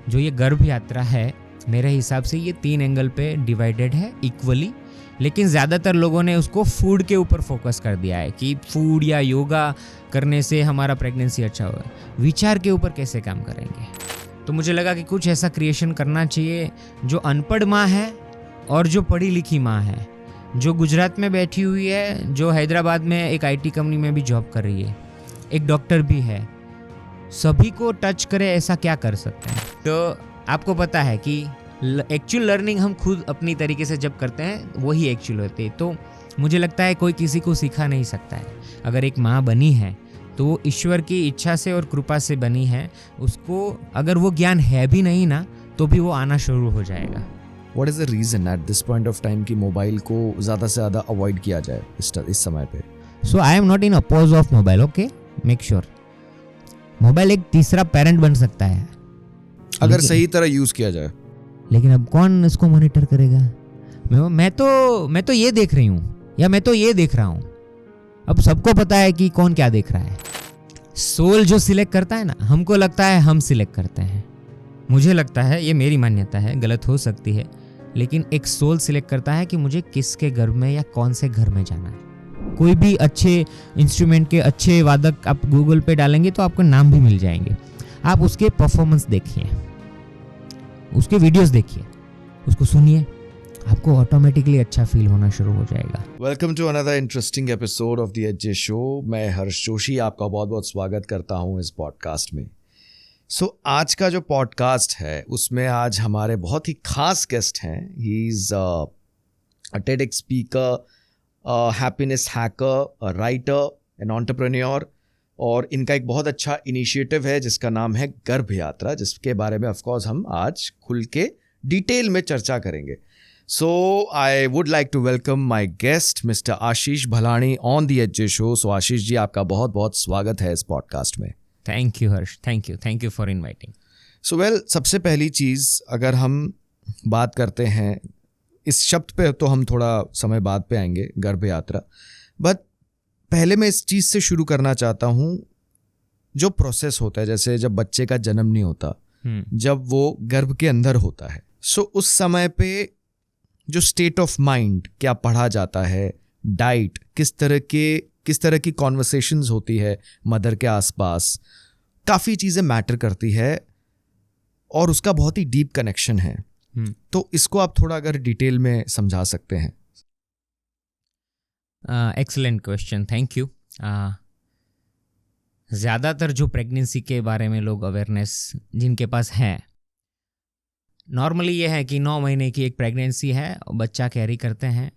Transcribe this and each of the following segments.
जो ये गर्भ यात्रा है मेरे हिसाब से ये 3 एंगल पे डिवाइडेड है इक्वली, लेकिन ज़्यादातर लोगों ने उसको फूड के ऊपर फोकस कर दिया है कि फूड या योगा करने से हमारा प्रेगनेंसी अच्छा होगा। विचार के ऊपर कैसे काम करेंगे? तो मुझे लगा कि कुछ ऐसा क्रिएशन करना चाहिए जो अनपढ़ माँ है और जो पढ़ी लिखी माँ है, जो गुजरात में बैठी हुई है, जो हैदराबाद में एक आईटी कंपनी में भी जॉब कर रही है, एक डॉक्टर भी है, सभी को टच करे ऐसा क्या कर सकते हैं। तो आपको पता है कि एक्चुअल लर्निंग हम खुद अपनी तरीके से जब करते हैं वही एक्चुअल होती है। तो मुझे लगता है कोई किसी को सिखा नहीं सकता है। अगर एक माँ बनी है तो वो ईश्वर की इच्छा से और कृपा से बनी है, उसको अगर वो ज्ञान है भी नहीं ना तो भी वो आना शुरू हो जाएगा। What is the reason at this point of time कि मोबाइल को ज़्यादा से ज़्यादा अवॉइड किया जाए इस समय पे? So I am not in oppose of mobile, okay, make sure. Mobile एक तीसरा पेरेंट बन सकता है अगर सही तरह यूज़ किया जाए। लेकिन अब कौन इसको मॉनिटर करेगा? मैं तो ये देख रही हूँ या मैं तो ये देख रहा हूँ। अब सबको पता है कि कौन क्या देख रहा है। सोल जो सिलेक्ट करता है ना, हमको लगता है हम सिलेक्ट करते हैं। मुझे लगता है, ये मेरी मान्यता है, गलत हो सकती है, लेकिन एक सोल सिलेक्ट करता है कि मुझे किसके घर में या कौन से घर में जाना है। कोई भी अच्छे इंस्ट्रूमेंट के अच्छे वादक आप गूगल पे डालेंगे तो आपको नाम भी मिल जाएंगे। आप उसके परफॉर्मेंस देखिए, उसके वीडियोस देखिए, उसको सुनिए, आपको ऑटोमेटिकली अच्छा फील होना शुरू हो जाएगा। Welcome to another interesting episode of the H show. मैं हर्ष जोशी आपका बहुत बहुत स्वागत करता हूं इस पॉडकास्ट में। आज का जो पॉडकास्ट है उसमें आज हमारे बहुत ही खास गेस्ट हैं। He is a TEDx speaker, happiness hacker, writer, an entrepreneur, और इनका एक बहुत अच्छा इनिशिएटिव है जिसका नाम है गर्भ यात्रा, जिसके बारे में ऑफकोर्स हम आज खुल के डिटेल में चर्चा करेंगे। So I would like to welcome my guest Mr. Ashish Bhalani on the H show. So Ashish ji, आपका बहुत बहुत स्वागत है इस पॉडकास्ट में। Thank you Harsh, thank you for inviting. So सबसे पहली चीज़, अगर हम बात करते हैं इस शब्द पे, तो हम थोड़ा समय बाद पे आएंगे, गर्भ यात्रा, बट पहले मैं इस चीज़ से शुरू करना चाहता हूँ जो प्रोसेस होता है। जैसे जब बच्चे का जन्म नहीं होता, जब वो गर्भ के अंदर होता है, उस समय पे जो स्टेट ऑफ माइंड क्या पढ़ा जाता है, डाइट, किस तरह की कॉन्वर्सेशंस होती है मदर के आसपास, काफ़ी चीज़ें मैटर करती है और उसका बहुत ही डीप कनेक्शन है। तो इसको आप थोड़ा अगर डिटेल में समझा सकते हैं। Excellent question, thank you. ज़्यादातर जो प्रेगनेंसी के बारे में लोग अवेयरनेस जिनके पास है, नॉर्मली ये है कि 9 महीने की एक प्रेगनेंसी है, बच्चा कैरी करते हैं।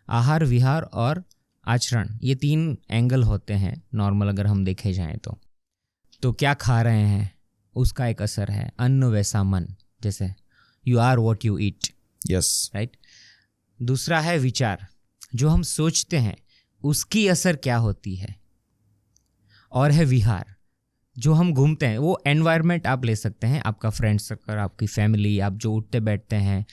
आहार, विहार और आचरण, ये 3 एंगल होते हैं नॉर्मल अगर हम देखे जाएं तो क्या खा रहे हैं उसका एक असर है। अन्न वैसा मन, जैसे you are what you eat, yes, right. दूसरा है विचार, जो हम सोचते हैं उसकी असर क्या होती है। और है विहार, जो हम घूमते हैं, वो एनवायरनमेंट आप ले सकते हैं, आपका फ्रेंड सर्कल, आपकी फैमिली, आप जो उठते बैठते हैं,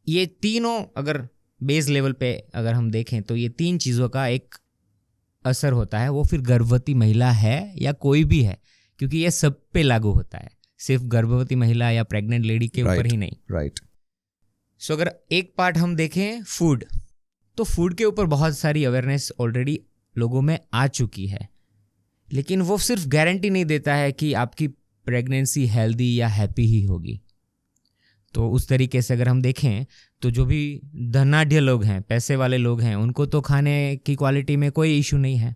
ये तीनों अगर बेस लेवल पे अगर हम देखें तो ये 3 चीज़ों का एक असर होता है। वो फिर गर्भवती महिला है या कोई भी है, क्योंकि ये सब पे लागू होता है, सिर्फ गर्भवती महिला या प्रेग्नेंट लेडी के ऊपर ही नहीं, राइट। सो अगर एक पार्ट हम देखें फूड, तो फूड के ऊपर बहुत सारी अवेयरनेस ऑलरेडी लोगों में आ चुकी है, लेकिन वो सिर्फ गारंटी नहीं देता है कि आपकी प्रेगनेंसी हेल्दी या हैप्पी ही होगी। तो उस तरीके से अगर हम देखें तो जो भी धनाढ्य लोग हैं, पैसे वाले लोग हैं, उनको तो खाने की क्वालिटी में कोई इशू नहीं है।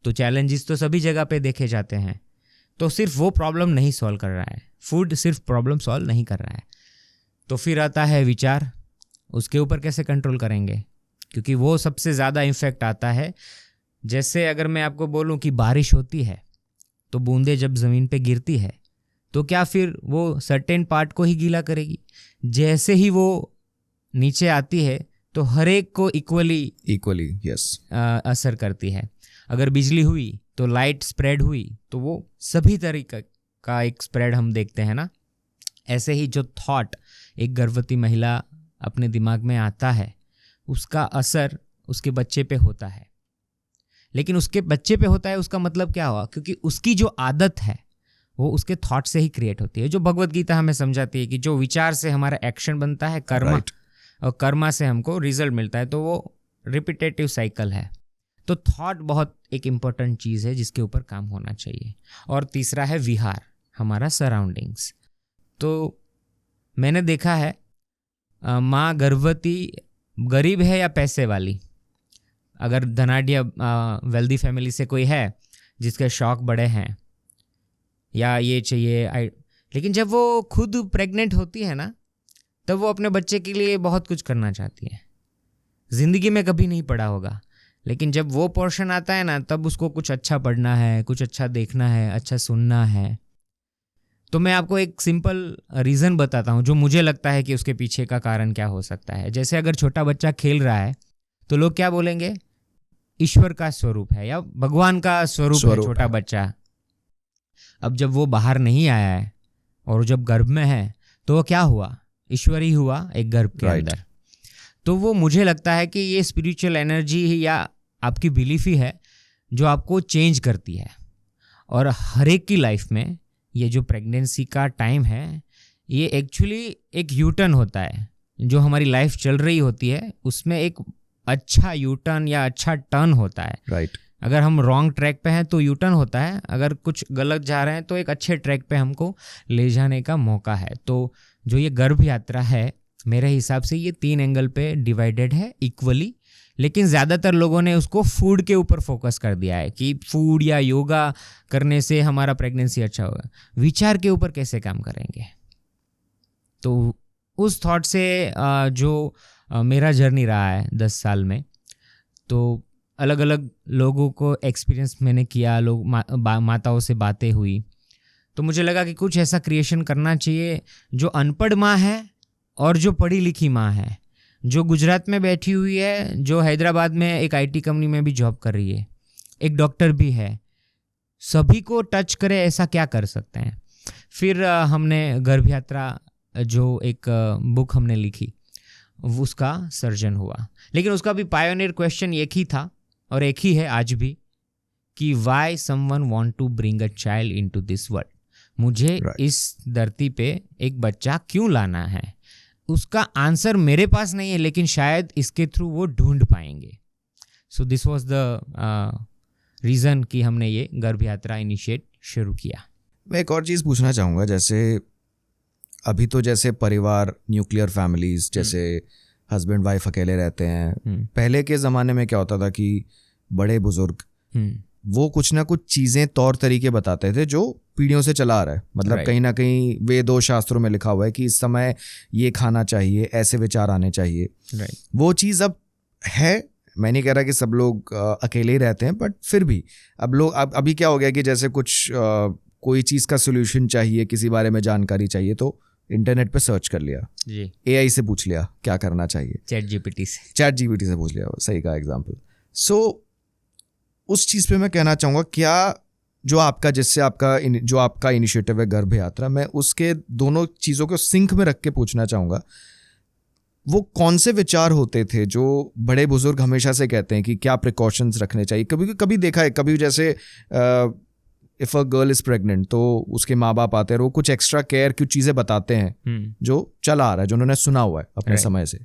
तो चैलेंजेस तो सभी जगह पे देखे जाते हैं। तो सिर्फ वो प्रॉब्लम नहीं सॉल्व कर रहा है, फूड सिर्फ प्रॉब्लम सॉल्व नहीं कर रहा है। तो फिर आता है विचार, उसके ऊपर कैसे कंट्रोल करेंगे, क्योंकि वो सबसे ज़्यादा इम्फेक्ट आता है। जैसे अगर मैं आपको बोलूं कि बारिश होती है तो बूंदें जब ज़मीन पे गिरती है तो क्या फिर वो सर्टेन पार्ट को ही गीला करेगी? जैसे ही वो नीचे आती है तो हर एक को इक्वली यस असर करती है। अगर बिजली हुई तो लाइट स्प्रेड हुई, तो वो सभी तरीके का एक स्प्रेड हम देखते हैं ना। ऐसे ही जो थॉट एक गर्भवती महिला अपने दिमाग में आता है, उसका असर उसके बच्चे पे होता है। लेकिन उसके बच्चे पे होता है उसका मतलब क्या हुआ? क्योंकि उसकी जो आदत है वो उसके थॉट से ही क्रिएट होती है। जो भगवत गीता हमें समझाती है कि जो विचार से हमारा एक्शन बनता है कर्मा, और कर्मा से हमको रिजल्ट मिलता है, तो वो रिपीटेटिव साइकिल है। तो थॉट बहुत एक इम्पोर्टेंट चीज़ है जिसके ऊपर काम होना चाहिए। और तीसरा है विहार, हमारा सराउंडिंग्स। तो मैंने देखा है माँ गर्भवती गरीब है या पैसे वाली, अगर धनाढ़ वेल्दी फैमिली से कोई है जिसके शौक बड़े हैं या ये चाहिए, लेकिन जब वो खुद प्रेग्नेंट होती है ना, तब वो अपने बच्चे के लिए बहुत कुछ करना चाहती है। ज़िंदगी में कभी नहीं पढ़ा होगा, लेकिन जब वो पोर्शन आता है ना, तब उसको कुछ अच्छा पढ़ना है, कुछ अच्छा देखना है, अच्छा सुनना है। तो मैं आपको एक सिंपल रीज़न बताता हूँ जो मुझे लगता है कि उसके पीछे का कारण क्या हो सकता है। जैसे अगर छोटा बच्चा खेल रहा है तो लोग क्या बोलेंगे, ईश्वर का स्वरूप है या भगवान का स्वरूप है छोटा बच्चा। अब जब वो बाहर नहीं आया है और जब गर्भ में है, तो वो क्या हुआ, ईश्वर ही हुआ एक गर्भ के अंदर। तो वो मुझे लगता है कि ये स्पिरिचुअल एनर्जी या आपकी बिलीफ ही है जो आपको चेंज करती है। और हर एक की लाइफ में ये जो प्रेगनेंसी का टाइम है, ये एक्चुअली एक यू टर्न होता है। जो हमारी लाइफ चल रही होती है उसमें एक अच्छा यू टर्न या अच्छा टर्न होता है। राइट। अगर हम रॉन्ग ट्रैक पे हैं तो यू टर्न होता है, अगर कुछ गलत जा रहे हैं तो एक अच्छे ट्रैक पे हमको ले जाने का मौका है। तो जो ये गर्भ यात्रा है, मेरे हिसाब से ये 3 एंगल पे डिवाइडेड है इक्वली, लेकिन ज़्यादातर लोगों ने उसको फूड के ऊपर फोकस कर दिया है कि फूड या योगा करने से हमारा प्रेगनेंसी अच्छा होगा। विचार के ऊपर कैसे काम करेंगे? तो उस थॉट से जो मेरा जर्नी रहा है 10 साल में, तो अलग अलग लोगों को एक्सपीरियंस मैंने किया, लोग माताओं से बातें हुई, तो मुझे लगा कि कुछ ऐसा क्रिएशन करना चाहिए जो अनपढ़ माँ है और जो पढ़ी लिखी माँ है, जो गुजरात में बैठी हुई है, जो हैदराबाद में एक आईटी कंपनी में भी जॉब कर रही है, एक डॉक्टर भी है, सभी को टच करे ऐसा क्या कर सकते हैं। फिर हमने गर्भ यात्रा जो एक बुक हमने लिखी, उसका सर्जन हुआ। लेकिन उसका भी पायोनियर क्वेश्चन एक ही था और एक ही है आज भी, कि why someone want to bring a child into this world. मुझे इस धरती पे एक बच्चा क्यों लाना है? उसका आंसर मेरे पास नहीं है, लेकिन शायद इसके थ्रू वो ढूंढ पाएंगे। So this was the reason कि हमने ये गर्भ यात्रा इनिशिएट शुरू किया। मैं एक और चीज़ पूछना चाहूँगा, जैसे अभी तो जैसे परिवार, न्यूक्लियर फैमिलीज, जैसे हस्बैंड वाइफ अकेले रहते हैं। पहले के ज़माने में क्या होता था कि बड़े बुजुर्ग वो कुछ ना कुछ चीज़ें, तौर तरीके बताते थे जो पीढ़ियों से चला आ रहा है। मतलब कहीं ना कहीं वेदों शास्त्रों में लिखा हुआ है कि इस समय ये खाना चाहिए, ऐसे विचार आने चाहिए। वो चीज़ अब है। मैं नहीं कह रहा कि सब लोग अकेले ही रहते हैं, बट फिर भी अब लोग अभी क्या हो गया कि जैसे कुछ कोई चीज़ का सोल्यूशन चाहिए, किसी बारे में जानकारी चाहिए, तो इंटरनेट पे सर्च कर लिया, AI से पूछ लिया क्या करना चाहिए, चैट जीपीटी से पूछ लिया। सही का एग्जाम्पल। सो उस चीज़ पे मैं कहना चाहूँगा, क्या जो आपका इनिशिएटिव है गर्भ यात्रा, मैं उसके दोनों चीज़ों को सिंक में रख के पूछना चाहूँगा, वो कौन से विचार होते थे जो बड़े बुजुर्ग हमेशा से कहते हैं कि क्या प्रिकॉशंस रखने चाहिए? कभी देखा है, कभी जैसे if a girl is pregnant तो उसके माँ बाप आते हैं और वो कुछ एक्स्ट्रा केयर की चीज़ें बताते हैं जो चला आ रहा है, जो उन्होंने सुना हुआ है अपने समय से।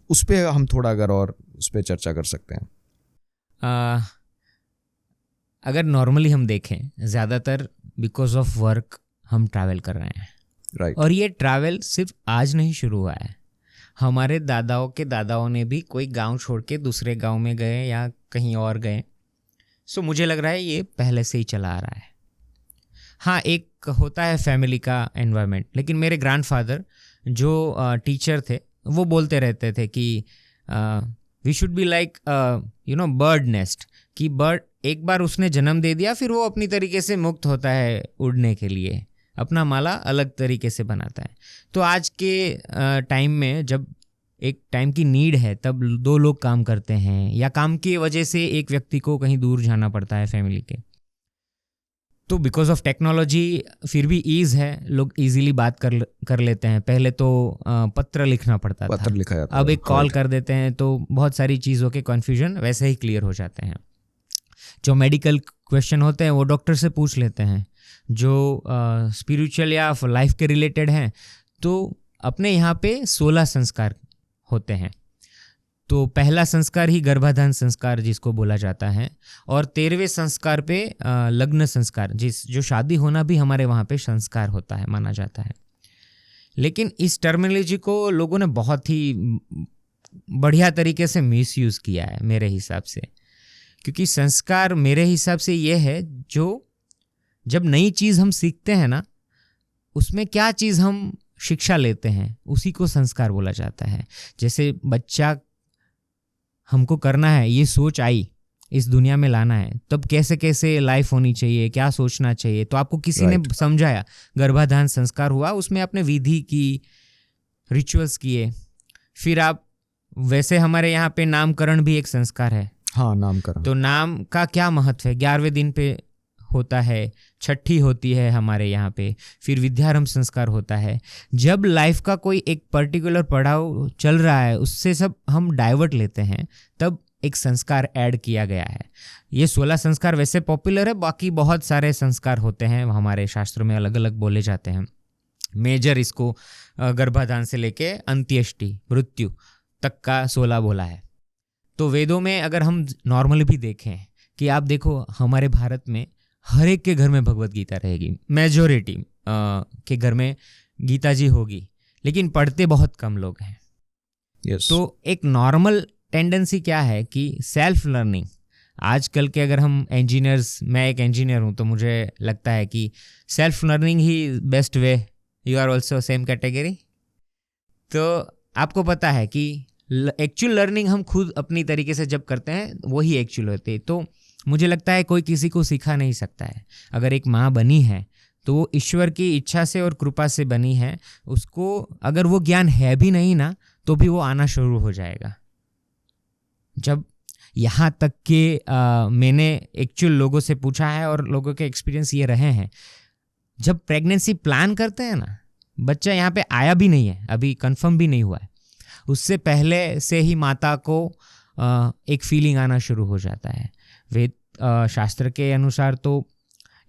उस पर हम थोड़ा अगर और उस पर चर्चा कर सकते हैं। अगर नॉर्मली हम देखें, ज़्यादातर बिकॉज ऑफ वर्क हम ट्रैवल कर रहे हैं। राइट। और ये ट्रैवल सिर्फ आज नहीं शुरू हुआ है। हमारे दादाओं के दादाओं ने भी कोई गांव छोड़ के दूसरे गांव में गए या कहीं और गए। सो मुझे लग रहा है ये पहले से ही चला आ रहा है। हाँ, एक होता है फैमिली का एनवायरनमेंट, लेकिन मेरे ग्रैंडफादर जो टीचर थे वो बोलते रहते थे कि we should be like bird nest, कि बर्ड एक बार उसने जन्म दे दिया, फिर वो अपनी तरीके से मुक्त होता है उड़ने के लिए, अपना माला अलग तरीके से बनाता है। तो आज के टाइम में जब एक टाइम की नीड है, तब 2 लोग काम करते हैं या काम की वजह से एक व्यक्ति को कहीं दूर जाना पड़ता है फैमिली के, तो बिकॉज ऑफ टेक्नोलॉजी फिर भी ईज़ है, लोग इजीली बात कर लेते हैं। पहले तो पत्र लिखना पड़ता था, लिखा जाता, अब एक कॉल कर देते हैं, तो बहुत सारी चीज़ों के कन्फ्यूजन वैसे ही क्लियर हो जाते हैं। जो मेडिकल क्वेश्चन होते हैं वो डॉक्टर से पूछ लेते हैं। जो स्पिरिचुअल या लाइफ के रिलेटेड हैं, तो अपने यहाँ पे 16 संस्कार होते हैं। तो पहला संस्कार ही गर्भाधान संस्कार जिसको बोला जाता है, और 13वें संस्कार पे लग्न संस्कार, जो शादी होना भी हमारे वहाँ पे संस्कार होता है, माना जाता है। लेकिन इस टर्मिनोलॉजी को लोगों ने बहुत ही बढ़िया तरीके से मिसयूज़ किया है मेरे हिसाब से, क्योंकि संस्कार मेरे हिसाब से ये है जो जब नई चीज़ हम सीखते हैं ना, उसमें क्या चीज़ हम शिक्षा लेते हैं उसी को संस्कार बोला जाता है। जैसे बच्चा हमको करना है, ये सोच आई इस दुनिया में लाना है, तब कैसे कैसे लाइफ होनी चाहिए, क्या सोचना चाहिए, तो आपको किसी ने समझाया, गर्भाधान संस्कार हुआ, उसमें आपने विधि की, रिचुअल्स किए, फिर आप वैसे हमारे यहाँ पे नामकरण भी एक संस्कार है। हाँ, नामकरण। तो नाम का क्या महत्व है, 11वें दिन पे होता है, छठी होती है हमारे यहाँ पे, फिर विद्यारंभ संस्कार होता है। जब लाइफ का कोई एक पर्टिकुलर पड़ाव चल रहा है, उससे सब हम डाइवर्ट लेते हैं, तब एक संस्कार ऐड किया गया है। ये 16 संस्कार वैसे पॉपुलर है, बाकी बहुत सारे संस्कार होते हैं हमारे शास्त्रों में, अलग अलग बोले जाते हैं। मेजर इसको गर्भाधान से लेके अंत्येष्टि, मृत्यु तक का 16 बोला है। तो वेदों में अगर हम नॉर्मली भी देखें कि आप देखो हमारे भारत में हर एक के घर में भगवत गीता रहेगी, मेजोरिटी के घर में गीता जी होगी, लेकिन पढ़ते बहुत कम लोग हैं। yes. तो एक नॉर्मल टेंडेंसी क्या है कि सेल्फ लर्निंग, आजकल के अगर हम इंजीनियर्स, मैं एक इंजीनियर हूँ, तो मुझे लगता है कि सेल्फ लर्निंग ही best way. You are also same category. तो आपको पता है कि एक्चुअल लर्निंग हम खुद अपनी तरीके से जब करते हैं वही एक्चुअल होती है। तो मुझे लगता है कोई किसी को सिखा नहीं सकता है। अगर एक माँ बनी है तो वो ईश्वर की इच्छा से और कृपा से बनी है, उसको अगर वो ज्ञान है भी नहीं ना, तो भी वो आना शुरू हो जाएगा। जब यहाँ तक कि मैंने एक्चुअल लोगों से पूछा है और लोगों के एक्सपीरियंस ये रहे हैं, जब प्रेगनेंसी प्लान करते हैं ना, बच्चा यहाँ पे आया भी नहीं है, अभी कंफर्म भी नहीं हुआ है, उससे पहले से ही माता को एक फीलिंग आना शुरू हो जाता है। वेद शास्त्र के अनुसार तो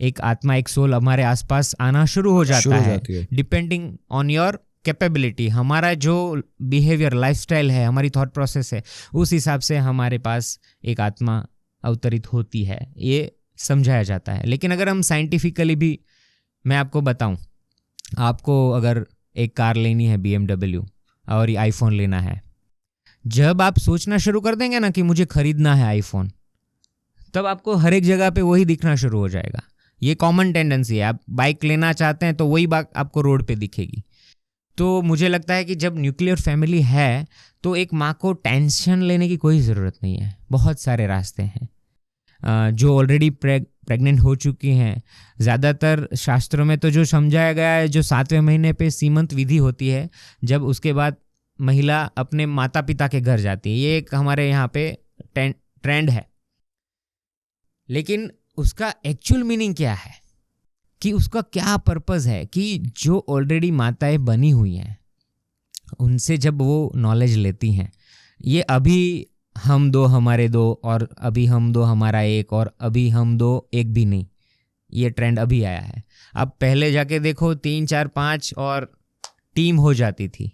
एक आत्मा, एक सोल हमारे आसपास आना शुरू हो जाता है, डिपेंडिंग ऑन योर कैपेबिलिटी। हमारा जो बिहेवियर, लाइफस्टाइल है, हमारी थॉट प्रोसेस है, उस हिसाब से हमारे पास एक आत्मा अवतरित होती है, ये समझाया जाता है। लेकिन अगर हम साइंटिफिकली भी मैं आपको बताऊं, आपको अगर एक कार लेनी है BMW और ये आईफोन लेना है, जब आप सोचना शुरू कर देंगे ना कि मुझे खरीदना है आईफोन, तब आपको हर एक जगह पे वही दिखना शुरू हो जाएगा। ये कॉमन टेंडेंसी है। आप बाइक लेना चाहते हैं तो वही बाइक आपको रोड पे दिखेगी। तो मुझे लगता है कि जब न्यूक्लियर फैमिली है तो एक माँ को टेंशन लेने की कोई ज़रूरत नहीं है। बहुत सारे रास्ते हैं। जो ऑलरेडी प्रेग्नेंट हो चुकी हैं, ज़्यादातर शास्त्रों में तो जो समझाया गया है, जो 7वें महीने पे सीमंत विधि होती है, जब उसके बाद महिला अपने माता पिता के घर जाती है, ये एक हमारे यहाँ पे ट्रेंड है। लेकिन उसका एक्चुअल मीनिंग क्या है, कि उसका क्या पर्पस है, कि जो ऑलरेडी माताएं बनी हुई हैं उनसे जब वो नॉलेज लेती हैं, ये अभी हम दो हमारे दो, और अभी हम दो हमारा एक, और अभी हम दो एक भी नहीं, ये ट्रेंड अभी आया है। अब पहले जाके देखो 3 4 5 और टीम हो जाती थी।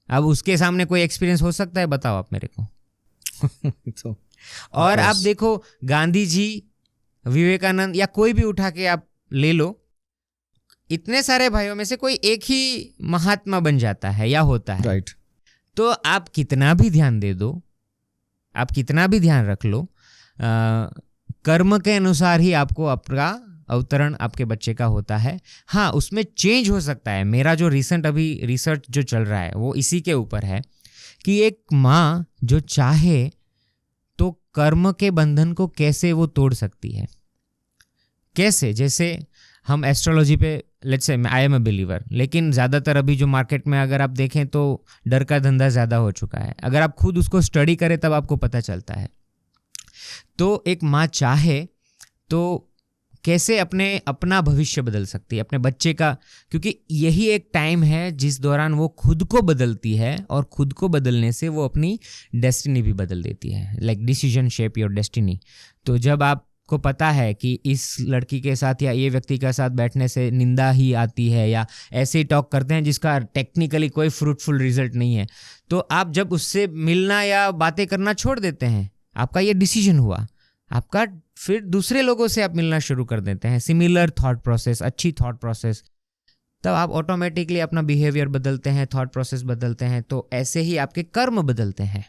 अब उसके सामने कोई एक्सपीरियंस हो सकता है, बताओ आप मेरे को। तो और आप देखो गांधी जी, विवेकानंद, या कोई भी उठा के आप ले लो, इतने सारे भाइयों में से कोई एक ही महात्मा बन जाता है या होता है। राइट। तो आप कितना भी ध्यान दे दो, आप कितना भी ध्यान रख लो, कर्म के अनुसार ही आपको आपका अवतरण आपके बच्चे का होता है। हाँ, उसमें चेंज हो सकता है। मेरा जो रिसेंट अभी रिसर्च जो चल रहा है वो इसी के ऊपर है कि एक माँ जो चाहे तो कर्म के बंधन को कैसे वो तोड़ सकती है। कैसे? जैसे हम एस्ट्रोलॉजी पे, let's say I am a believer, लेकिन ज़्यादातर अभी जो मार्केट में अगर आप देखें तो डर का धंधा ज़्यादा हो चुका है। अगर आप खुद उसको स्टडी करें तब आपको पता चलता है। तो एक माँ चाहे तो कैसे अपना भविष्य बदल सकती है, अपने बच्चे का, क्योंकि यही एक टाइम है जिस दौरान वो खुद को बदलती है, और खुद को बदलने से वो अपनी डेस्टिनी भी बदल देती है। Like decision shape your destiny. तो जब आप को पता है कि इस लड़की के साथ या ये व्यक्ति के साथ बैठने से निंदा ही आती है या ऐसे ही टॉक करते हैं जिसका टेक्निकली कोई फ्रूटफुल रिजल्ट नहीं है, तो आप जब उससे मिलना या बातें करना छोड़ देते हैं, आपका ये डिसीजन हुआ आपका, फिर दूसरे लोगों से आप मिलना शुरू कर देते हैं, सिमिलर थॉट प्रोसेस, अच्छी थॉट प्रोसेस, तब आप ऑटोमेटिकली अपना बिहेवियर बदलते हैं, थॉट प्रोसेस बदलते हैं, तो ऐसे ही आपके कर्म बदलते हैं।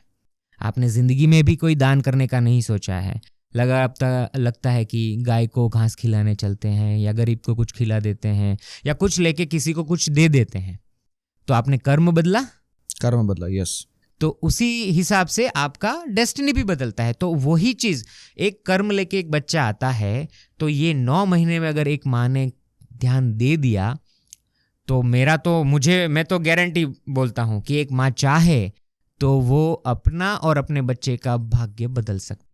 आपने ज़िंदगी में भी कोई दान करने का नहीं सोचा है, लगता है कि गाय को घास खिलाने चलते हैं या गरीब को कुछ खिला देते हैं या कुछ लेके किसी को कुछ दे देते हैं, तो आपने कर्म बदला, यस। तो उसी हिसाब से आपका डेस्टिनी भी बदलता है। तो वही चीज़, एक कर्म लेके एक बच्चा आता है, तो ये 9 महीने में अगर एक माँ ने ध्यान दे दिया, तो मैं तो गारंटी बोलता हूँ कि एक माँ चाहे तो वो अपना और अपने बच्चे का भाग्य बदल सकती।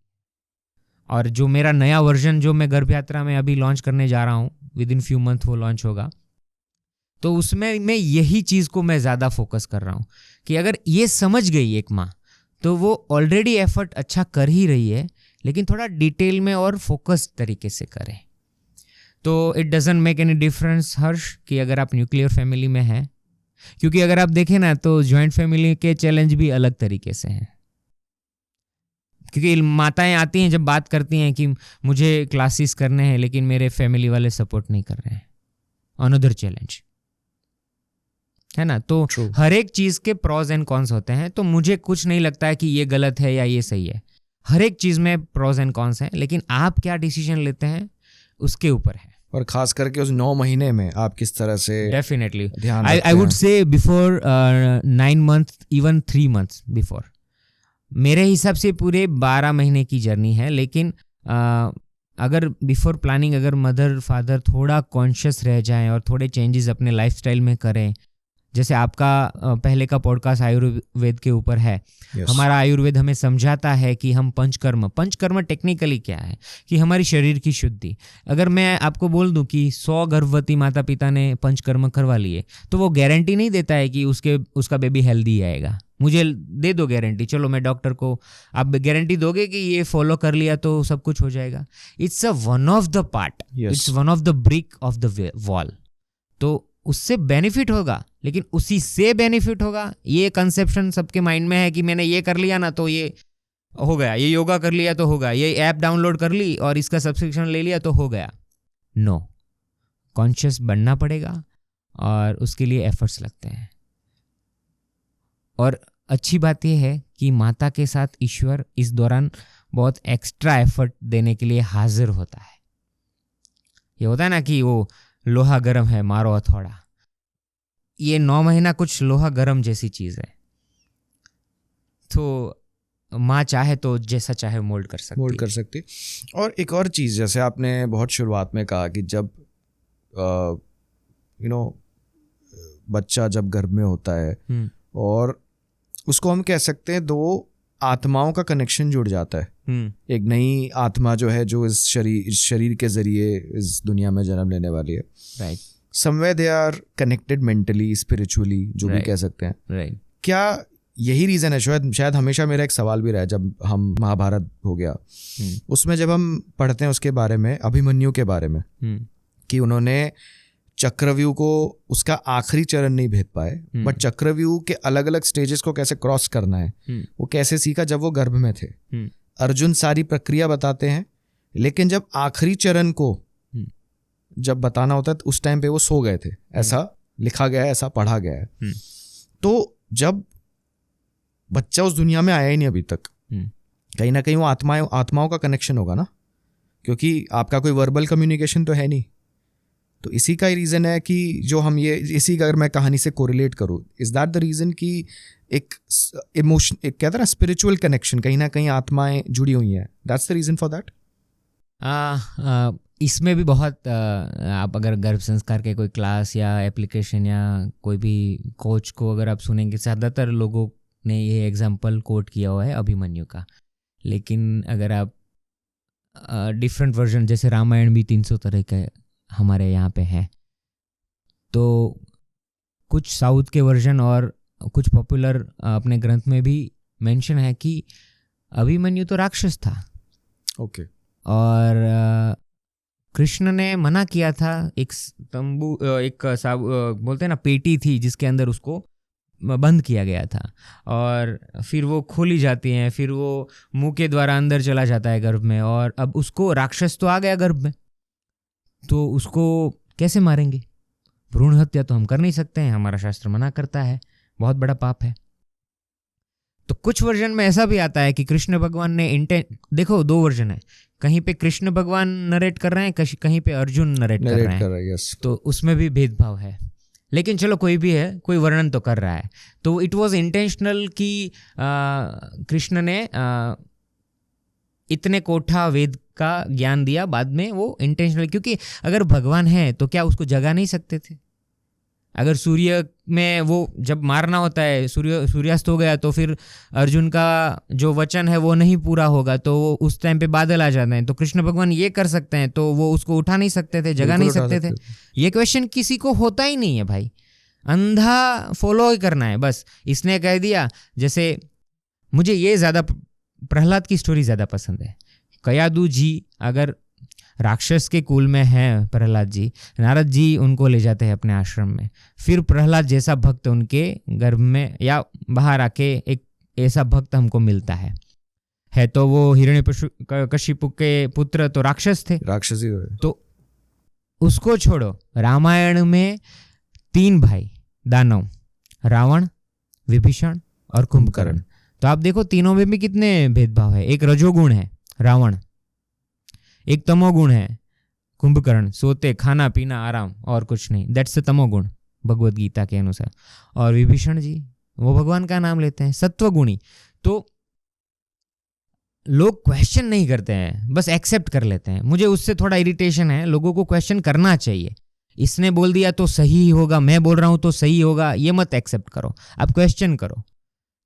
और जो मेरा नया वर्जन जो मैं गर्भ यात्रा में अभी लॉन्च करने जा रहा हूँ, विद इन फ्यू मंथ वो लॉन्च होगा, तो उसमें मैं यही चीज़ को मैं ज़्यादा फोकस कर रहा हूँ कि अगर ये समझ गई एक माँ, तो वो ऑलरेडी एफर्ट अच्छा कर ही रही है, लेकिन थोड़ा डिटेल में और फोकस तरीके से करे। तो it doesn't make any difference Harsh कि अगर आप न्यूक्लियर फैमिली में हैं, क्योंकि अगर आप देखें ना तो जॉइंट फैमिली के चैलेंज भी अलग तरीके से हैं। क्योंकि माताएं आती हैं जब बात करती हैं कि मुझे क्लासेस करने हैं लेकिन मेरे फैमिली वाले सपोर्ट नहीं कर रहे हैं, अनदर चैलेंज है ना। तो True. हर एक चीज़ के प्रॉज एंड कॉन्स होते हैं, तो मुझे कुछ नहीं लगता है कि ये गलत है या ये सही है। हर एक चीज़ में प्रॉज एंड कॉन्स हैं, लेकिन आप क्या डिसीजन लेते हैं उसके ऊपर है। और खास करके उस 9 महीने में आप किस तरह से डेफिनेटली ध्यान आई वुड से before 9 month, even 3 months before, मेरे हिसाब से पूरे 12 महीने की जर्नी है। लेकिन अगर बिफोर प्लानिंग अगर मदर फादर थोड़ा कॉन्शियस रह जाएं और थोड़े चेंजेस अपने लाइफस्टाइल में करें, जैसे आपका पहले का पॉडकास्ट आयुर्वेद के ऊपर है। Yes. हमारा आयुर्वेद हमें समझाता है कि हम पंचकर्म टेक्निकली क्या है कि हमारी शरीर की शुद्धि। अगर मैं आपको बोल दूं कि 100 गर्भवती माता पिता ने पंचकर्म करवा लिए, तो वो गारंटी नहीं देता है कि उसका बेबी हेल्दी आएगा। मुझे दे दो गारंटी, चलो मैं डॉक्टर को, आप गारंटी दोगे कि ये फॉलो कर लिया तो सब कुछ हो जाएगा? It's a one of the part, it's one of the brick of the wall. तो उससे बेनिफिट होगा, लेकिन उसी से बेनिफिट होगा, ये कंसेप्शन सबके माइंड में है कि मैंने ये कर लिया ना तो ये हो गया, ये योगा कर लिया तो होगा, ये ऐप डाउनलोड कर ली और इसका सब्सक्रिप्शन ले लिया तो हो गया। नो, कॉन्शियस बनना पड़ेगा और उसके लिए एफर्ट्स लगते हैं। और अच्छी बात यह है कि माता के साथ ईश्वर इस दौरान बहुत एक्स्ट्रा एफर्ट देने के लिए हाजिर होता है। ये होता है ना कि वो लोहा गरम है, मारो हथौड़ा। ये 9 महीना कुछ लोहा गरम जैसी चीज़ है। तो माँ चाहे तो जैसा चाहे मोल्ड कर सकती। और एक और चीज़, जैसे आपने बहुत शुरुआत में कहा कि जब बच्चा जब गर्भ में होता है और उसको हम कह सकते हैं 2 आत्माओं का कनेक्शन जुड़ जाता है। एक नई आत्मा जो है जो इस शरीर के जरिए इस दुनिया में जन्म लेने वाली है। Right. Somewhere they are connected mentally, spiritually, जो भी कह सकते हैं। राइट। क्या यही रीज़न है? शायद हमेशा मेरा एक सवाल भी रहा है, जब हम महाभारत हो गया उसमें जब हम पढ़ते हैं उसके बारे में, अभिमन्यु के बारे में, कि उन्होंने चक्रव्यूह को उसका आखिरी चरण नहीं भेद पाए, बट चक्रव्यूह के अलग अलग स्टेजेस को कैसे क्रॉस करना है वो कैसे सीखा जब वो गर्भ में थे। अर्जुन सारी प्रक्रिया बताते हैं, लेकिन जब आखिरी चरण को जब बताना होता है तो उस टाइम पे वो सो गए थे, ऐसा लिखा गया है, ऐसा पढ़ा गया है। तो जब बच्चा उस दुनिया में आया ही नहीं अभी तक, कहीं ना कहीं वो आत्माओं का कनेक्शन होगा ना, क्योंकि आपका कोई वर्बल कम्युनिकेशन तो है नहीं। तो इसी का ही रीज़न है कि जो हम इसी का अगर मैं कहानी से कोरिलेट करूँ, इज दैट द रीज़न कि एक इमोशन, एक कहता है ना स्पिरिचुअल कनेक्शन, कहीं ना कहीं आत्माएं जुड़ी हुई हैं। That's the reason for that. इसमें भी बहुत आप अगर गर्भ संस्कार के कोई क्लास या एप्लीकेशन या कोई भी कोच को अगर आप सुनेंगे, ज़्यादातर लोगों ने ये एग्जाम्पल कोट किया हुआ है अभिमन्यु का। लेकिन अगर आप डिफरेंट वर्जन, जैसे रामायण भी 300 तरह के हमारे यहाँ पे है, तो कुछ साउथ के वर्जन और कुछ पॉपुलर अपने ग्रंथ में भी मेंशन है कि अभिमन्यु तो राक्षस था। ओके। और कृष्ण ने मना किया था। एक तंबू बोलते हैं ना, पेटी थी जिसके अंदर उसको बंद किया गया था, और फिर वो खोली जाती हैं, फिर वो मुंह के द्वारा अंदर चला जाता है गर्भ में, और अब उसको राक्षस तो आ गया गर्भ में, तो उसको कैसे मारेंगे? भ्रूण हत्या तो हम कर नहीं सकते हैं, हमारा शास्त्र मना करता है, बहुत बड़ा पाप है। तो कुछ वर्जन में ऐसा भी आता है कि कृष्ण भगवान ने देखो, 2 वर्जन है, कहीं पे कृष्ण भगवान नरेट कर रहे हैं, कहीं पे अर्जुन नरेट कर रहे हैं, yes. तो उसमें भी भेदभाव है। लेकिन चलो, कोई भी है, कोई वर्णन तो कर रहा है, तो इट वाज इंटेंशनल कि कृष्ण ने इतने कोठा वेद का ज्ञान दिया बाद में, वो इंटेंशनल, क्योंकि अगर भगवान है तो क्या उसको जगा नहीं सकते थे? अगर सूर्य में वो जब मारना होता है, सूर्यास्त हो गया, तो फिर अर्जुन का जो वचन है वो नहीं पूरा होगा, तो उस टाइम पे बादल आ जाते हैं, तो कृष्ण भगवान ये कर सकते हैं, तो वो उसको उठा नहीं सकते थे, जगा नहीं सकते थे? ये क्वेश्चन किसी को होता ही नहीं है भाई, अंधा फॉलो ही करना है बस। इसने कह दिया, जैसे मुझे ये ज़्यादा प्रहलाद की स्टोरी ज़्यादा पसंद है। कयादू जी अगर राक्षस के कुल में हैं प्रहलाद जी, नारद जी उनको ले जाते हैं अपने आश्रम में, फिर प्रहलाद जैसा भक्त उनके गर्भ में या बाहर आके एक ऐसा भक्त हमको मिलता है तो वो हिरण्यकशिपु के पुत्र तो राक्षस थे, राक्षस ही हुए। तो उसको छोड़ो, रामायण में 3 भाई दानव, रावण, विभीषण और कुंभकर्ण, तो आप देखो तीनों में भी कितने भेदभाव है। एक रजोगुण है रावण, एक तमोगुण है कुंभकर्ण, सोते खाना पीना आराम और कुछ नहीं, दैट्स द तमोगुण भगवत गीता के अनुसार। और विभीषण जी वो भगवान का नाम लेते हैं, सत्वगुणी। तो लोग क्वेश्चन नहीं करते हैं, बस एक्सेप्ट कर लेते हैं। मुझे उससे थोड़ा इरिटेशन है, लोगों को क्वेश्चन करना चाहिए। इसने बोल दिया तो सही होगा, मैं बोल रहा हूं तो सही होगा, ये मत एक्सेप्ट करो, आप क्वेश्चन करो,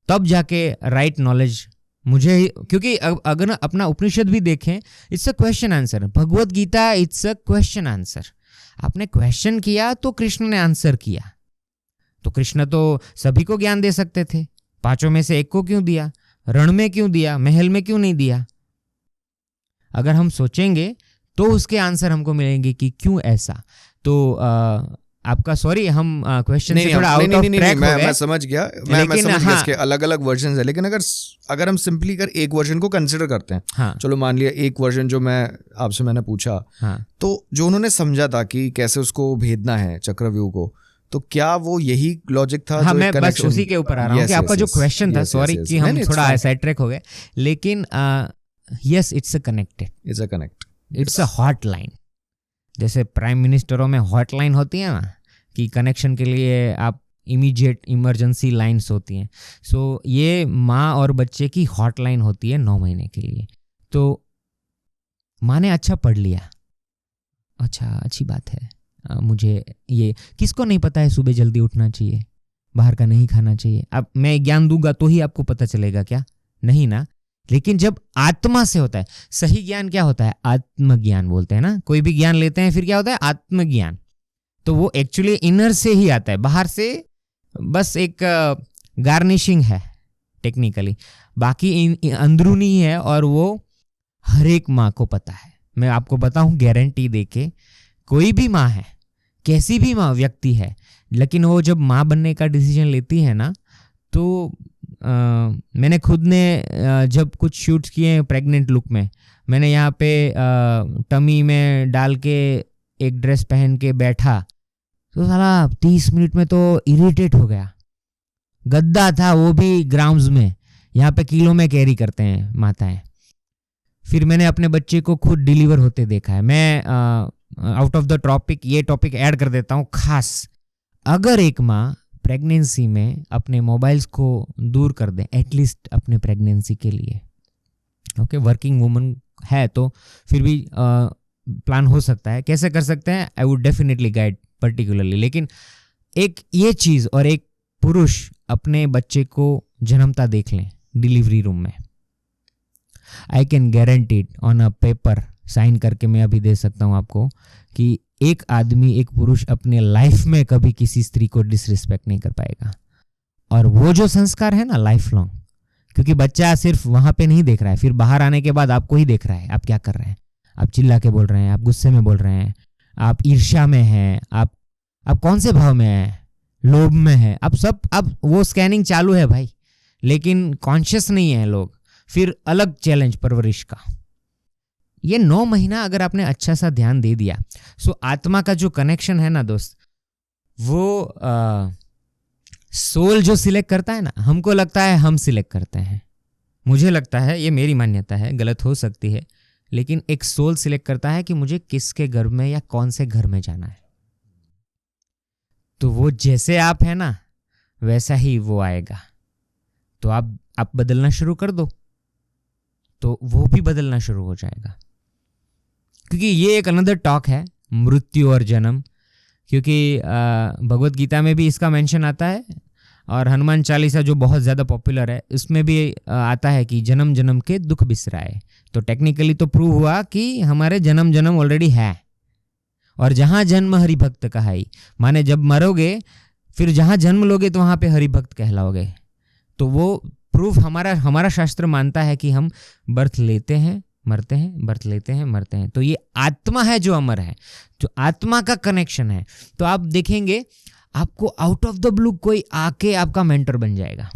तब जाके राइट नॉलेज मुझे, क्योंकि अगर अपना उपनिषद भी देखें, it's a question answer. Bhagavad Gita it's a question answer. आपने क्वेश्चन किया तो कृष्ण ने आंसर किया। तो कृष्ण तो सभी को ज्ञान दे सकते थे, 5 में से 1 को क्यों दिया? रण में क्यों दिया? महल में क्यों नहीं दिया? अगर हम सोचेंगे तो उसके आंसर हमको मिलेंगे कि क्यों ऐसा। तो आपका सॉरी, हम क्वेश्चन से थोड़ा आउट ऑफ ट्रैक हो गए। मैं समझ गया, मैं समझ गया इसके अलग-अलग वर्जन्स है। लेकिन अगर हम सिंपली एक वर्जन को कंसिडर करते हैं, हाँ, चलो मान लिया एक वर्जन जो मैंने पूछा, हाँ, तो जो उन्होंने समझा था कि कैसे उसको भेदना है चक्रव्यूह को, तो क्या वो यही लॉजिक था? हाँ, मैं बस उसी के ऊपर आ रहा हूँ कि आपका जो क्वेश्चन था, सॉरी कि हम थोड़ा साइड ट्रैक हो गए, लेकिन yes, it's a connect, it's a hotline. जैसे प्राइम मिनिस्टरों में हॉटलाइन होती है ना, कि कनेक्शन के लिए आप इमीडिएट इमरजेंसी लाइंस होती हैं, सो ये माँ और बच्चे की हॉटलाइन होती है 9 महीने के लिए। तो माँ ने अच्छा पढ़ लिया, अच्छा अच्छी बात है, मुझे ये किसको नहीं पता है सुबह जल्दी उठना चाहिए, बाहर का नहीं खाना चाहिए। अब मैं ज्ञान दूंगा तो ही आपको पता चलेगा क्या? नहीं ना। लेकिन जब आत्मा से होता है, सही ज्ञान क्या होता है? आत्मज्ञान बोलते हैं ना। कोई भी ज्ञान लेते हैं फिर क्या होता है? आत्मज्ञान। तो वो एक्चुअली इनर से ही आता है, बाहर से बस एक गार्निशिंग है टेक्निकली, बाकी अंदरूनी है, और वो हर एक माँ को पता है। मैं आपको बताऊं गारंटी देके, कोई भी माँ है, कैसी भी माँ व्यक्ति है, लेकिन वो जब माँ बनने का डिसीजन लेती है ना, तो मैंने खुद ने जब कुछ शूट्स किए प्रेग्नेंट लुक में, मैंने यहाँ पे टमी में डाल के एक ड्रेस पहन के बैठा, तो साला 30 मिनट में तो इरिटेट हो गया। गद्दा था वो भी ग्राम्स में, यहाँ पे किलो में कैरी करते हैं माताएं। फिर मैंने अपने बच्चे को खुद डिलीवर होते देखा है। मैं आउट ऑफ द टॉपिक ये टॉपिक ऐड कर देता हूँ खास। अगर एक माँ प्रेगनेंसी में अपने मोबाइल्स को दूर कर दें, एटलीस्ट अपने प्रेगनेंसी के लिए, ओके, वर्किंग वुमन है तो फिर भी प्लान हो सकता है। कैसे कर सकते हैं? I would definitely guide particularly. लेकिन एक ये चीज़, और एक पुरुष अपने बच्चे को जन्मता देख लें डिलीवरी रूम में, I can guarantee it on a paper, sign करके मैं अभी दे सकता हूँ आपको, कि एक आदमी, एक पुरुष अपने लाइफ में कभी किसी स्त्री को डिसरिस्पेक्ट नहीं कर पाएगा। और वो जो संस्कार है ना, लाइफ लॉन्ग, क्योंकि बच्चा सिर्फ वहाँ पे नहीं देख रहा है, फिर बाहर आने के बाद आपको ही देख रहा है आप क्या कर रहे हैं। आप चिल्ला के बोल रहे हैं, आप गुस्से में बोल रहे हैं, आप ईर्ष्या में हैं, आप कौन से भाव में हैं, लोभ में है, अब वो स्कैनिंग चालू है भाई, लेकिन कॉन्शियस नहीं है लोग। फिर अलग चैलेंज परवरिश का। ये 9 महीना अगर आपने अच्छा सा ध्यान दे दिया, सो आत्मा का जो कनेक्शन है ना दोस्त, वो सोल जो सिलेक्ट करता है ना, हमको लगता है हम सिलेक्ट करते हैं, मुझे लगता है, ये मेरी मान्यता है, गलत हो सकती है, लेकिन एक सोल सिलेक्ट करता है कि मुझे किसके घर में या कौन से घर में जाना है। तो वो जैसे आप है ना वैसा ही वो आएगा। तो आप बदलना शुरू कर दो तो वो भी बदलना शुरू हो जाएगा। क्योंकि ये एक अनदर टॉक है, मृत्यु और जन्म, क्योंकि भगवत गीता में भी इसका मेंशन आता है, और हनुमान चालीसा जो बहुत ज़्यादा पॉपुलर है उसमें भी आता है कि जन्म जन्म के दुख बिसराए। तो टेक्निकली तो प्रूव हुआ कि हमारे जन्म जन्म ऑलरेडी है, और जहाँ जन्म हरि भक्त कहाई, माने जब मरोगे फिर जहाँ जन्म लोगे तो वहाँ पे हरि भक्त कहलाओगे। तो वो प्रूफ हमारा शास्त्र मानता है कि हम बर्थ लेते हैं मरते हैं, बर्थ लेते हैं मरते हैं। तो ये आत्मा है जो अमर है, जो आत्मा का कनेक्शन है। तो आप देखेंगे आपको आउट ऑफ द ब्लू कोई आके आपका मेंटर बन जाएगा,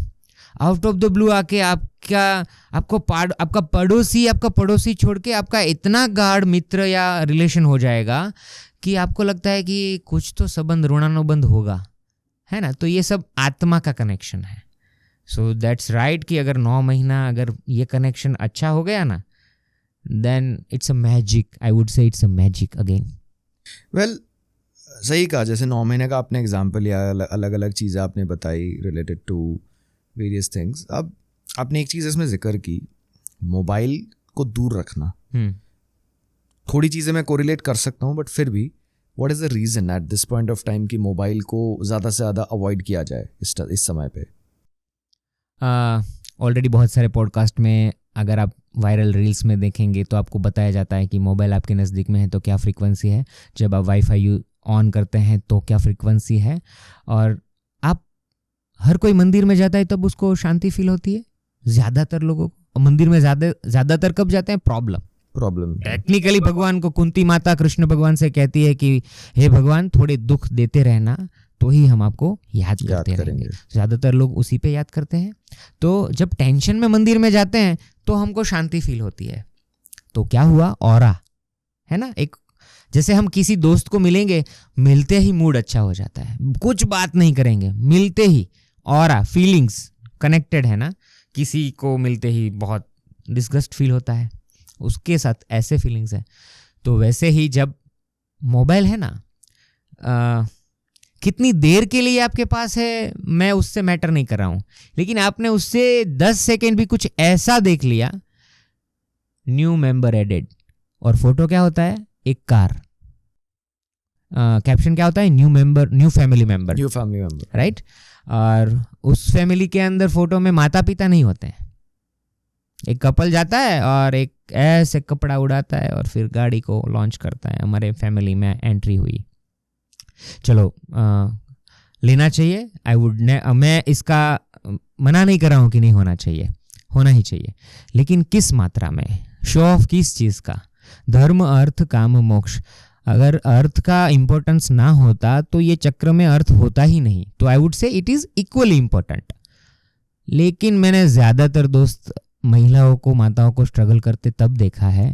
आउट ऑफ द ब्लू आके आपका पड़ोसी छोड़ के आपका इतना गाढ़ मित्र या रिलेशन हो जाएगा कि आपको लगता है कि कुछ तो संबंध ऋणानुबंध होगा, है ना। तो ये सब आत्मा का कनेक्शन है। सो दैट्स राइट कि अगर 9 महीना अगर ये कनेक्शन अच्छा हो गया ना, then it's a magic, I would say it's a magic again. Well, सही कहा। जैसे 9 महीने का आपने एग्जाम्पल लिया, अलग अलग चीज़ें आपने बताई रिलेटेड टू वेरियस थिंग्स। अब आपने एक चीज़ इसमें जिक्र की, मोबाइल को दूर रखना। थोड़ी चीज़ें मैं कोरिलेट कर सकता हूँ, बट फिर भी what is the reason at this point of time कि मोबाइल को ज़्यादा से ज़्यादा अवॉइड किया जाए इस समय पे? ऑलरेडी बहुत सारे पॉडकास्ट में अगर आप वायरल रील्स में देखेंगे तो आपको बताया जाता है कि मोबाइल आपके नज़दीक में है तो क्या फ्रीक्वेंसी है, जब आप वाईफाई ऑन करते हैं तो क्या फ्रीक्वेंसी है, और आप हर कोई मंदिर में जाता है तब उसको शांति फील होती है। ज़्यादातर लोगों को मंदिर में ज़्यादातर कब जाते हैं? प्रॉब्लम टेक्निकली भगवान को कुंती माता कृष्ण भगवान से कहती है कि हे भगवान थोड़े दुख देते रहना तो ही हम आपको याद करते रहेंगे। ज़्यादातर लोग उसी पे याद करते हैं। तो जब टेंशन में मंदिर में जाते हैं तो हमको शांति फील होती है। तो क्या हुआ? ऑरा है ना, एक जैसे हम किसी दोस्त को मिलेंगे, मिलते ही मूड अच्छा हो जाता है, कुछ बात नहीं करेंगे, मिलते ही ऑरा फीलिंग्स कनेक्टेड है ना। किसी को मिलते ही बहुत डिस्गस्ट फील होता है, उसके साथ ऐसे फीलिंग्स है। तो वैसे ही जब मोबाइल है ना, कितनी देर के लिए आपके पास है मैं उससे मैटर नहीं कर रहा हूँ, लेकिन आपने उससे 10 सेकेंड भी कुछ ऐसा देख लिया, न्यू मेंबर एडेड, और फोटो क्या होता है? एक कार, कैप्शन क्या होता है? New family member, right. और उस फैमिली के अंदर फोटो में माता पिता नहीं होते हैं। एक कपल जाता है और एक ऐसे कपड़ा उड़ाता है और फिर गाड़ी को लॉन्च करता है, हमारे फैमिली में एंट्री हुई। चलो लेना चाहिए, मैं इसका मना नहीं कर रहा हूँ कि नहीं होना चाहिए, होना ही चाहिए, लेकिन किस मात्रा में? शो ऑफ किस चीज़ का? धर्म अर्थ काम मोक्ष। अगर अर्थ का इम्पोर्टेंस ना होता तो ये चक्र में अर्थ होता ही नहीं। तो आई वुड से इट इज़ इक्वली इम्पोर्टेंट। लेकिन मैंने ज़्यादातर दोस्त महिलाओं को, माताओं को स्ट्रगल करते तब देखा है।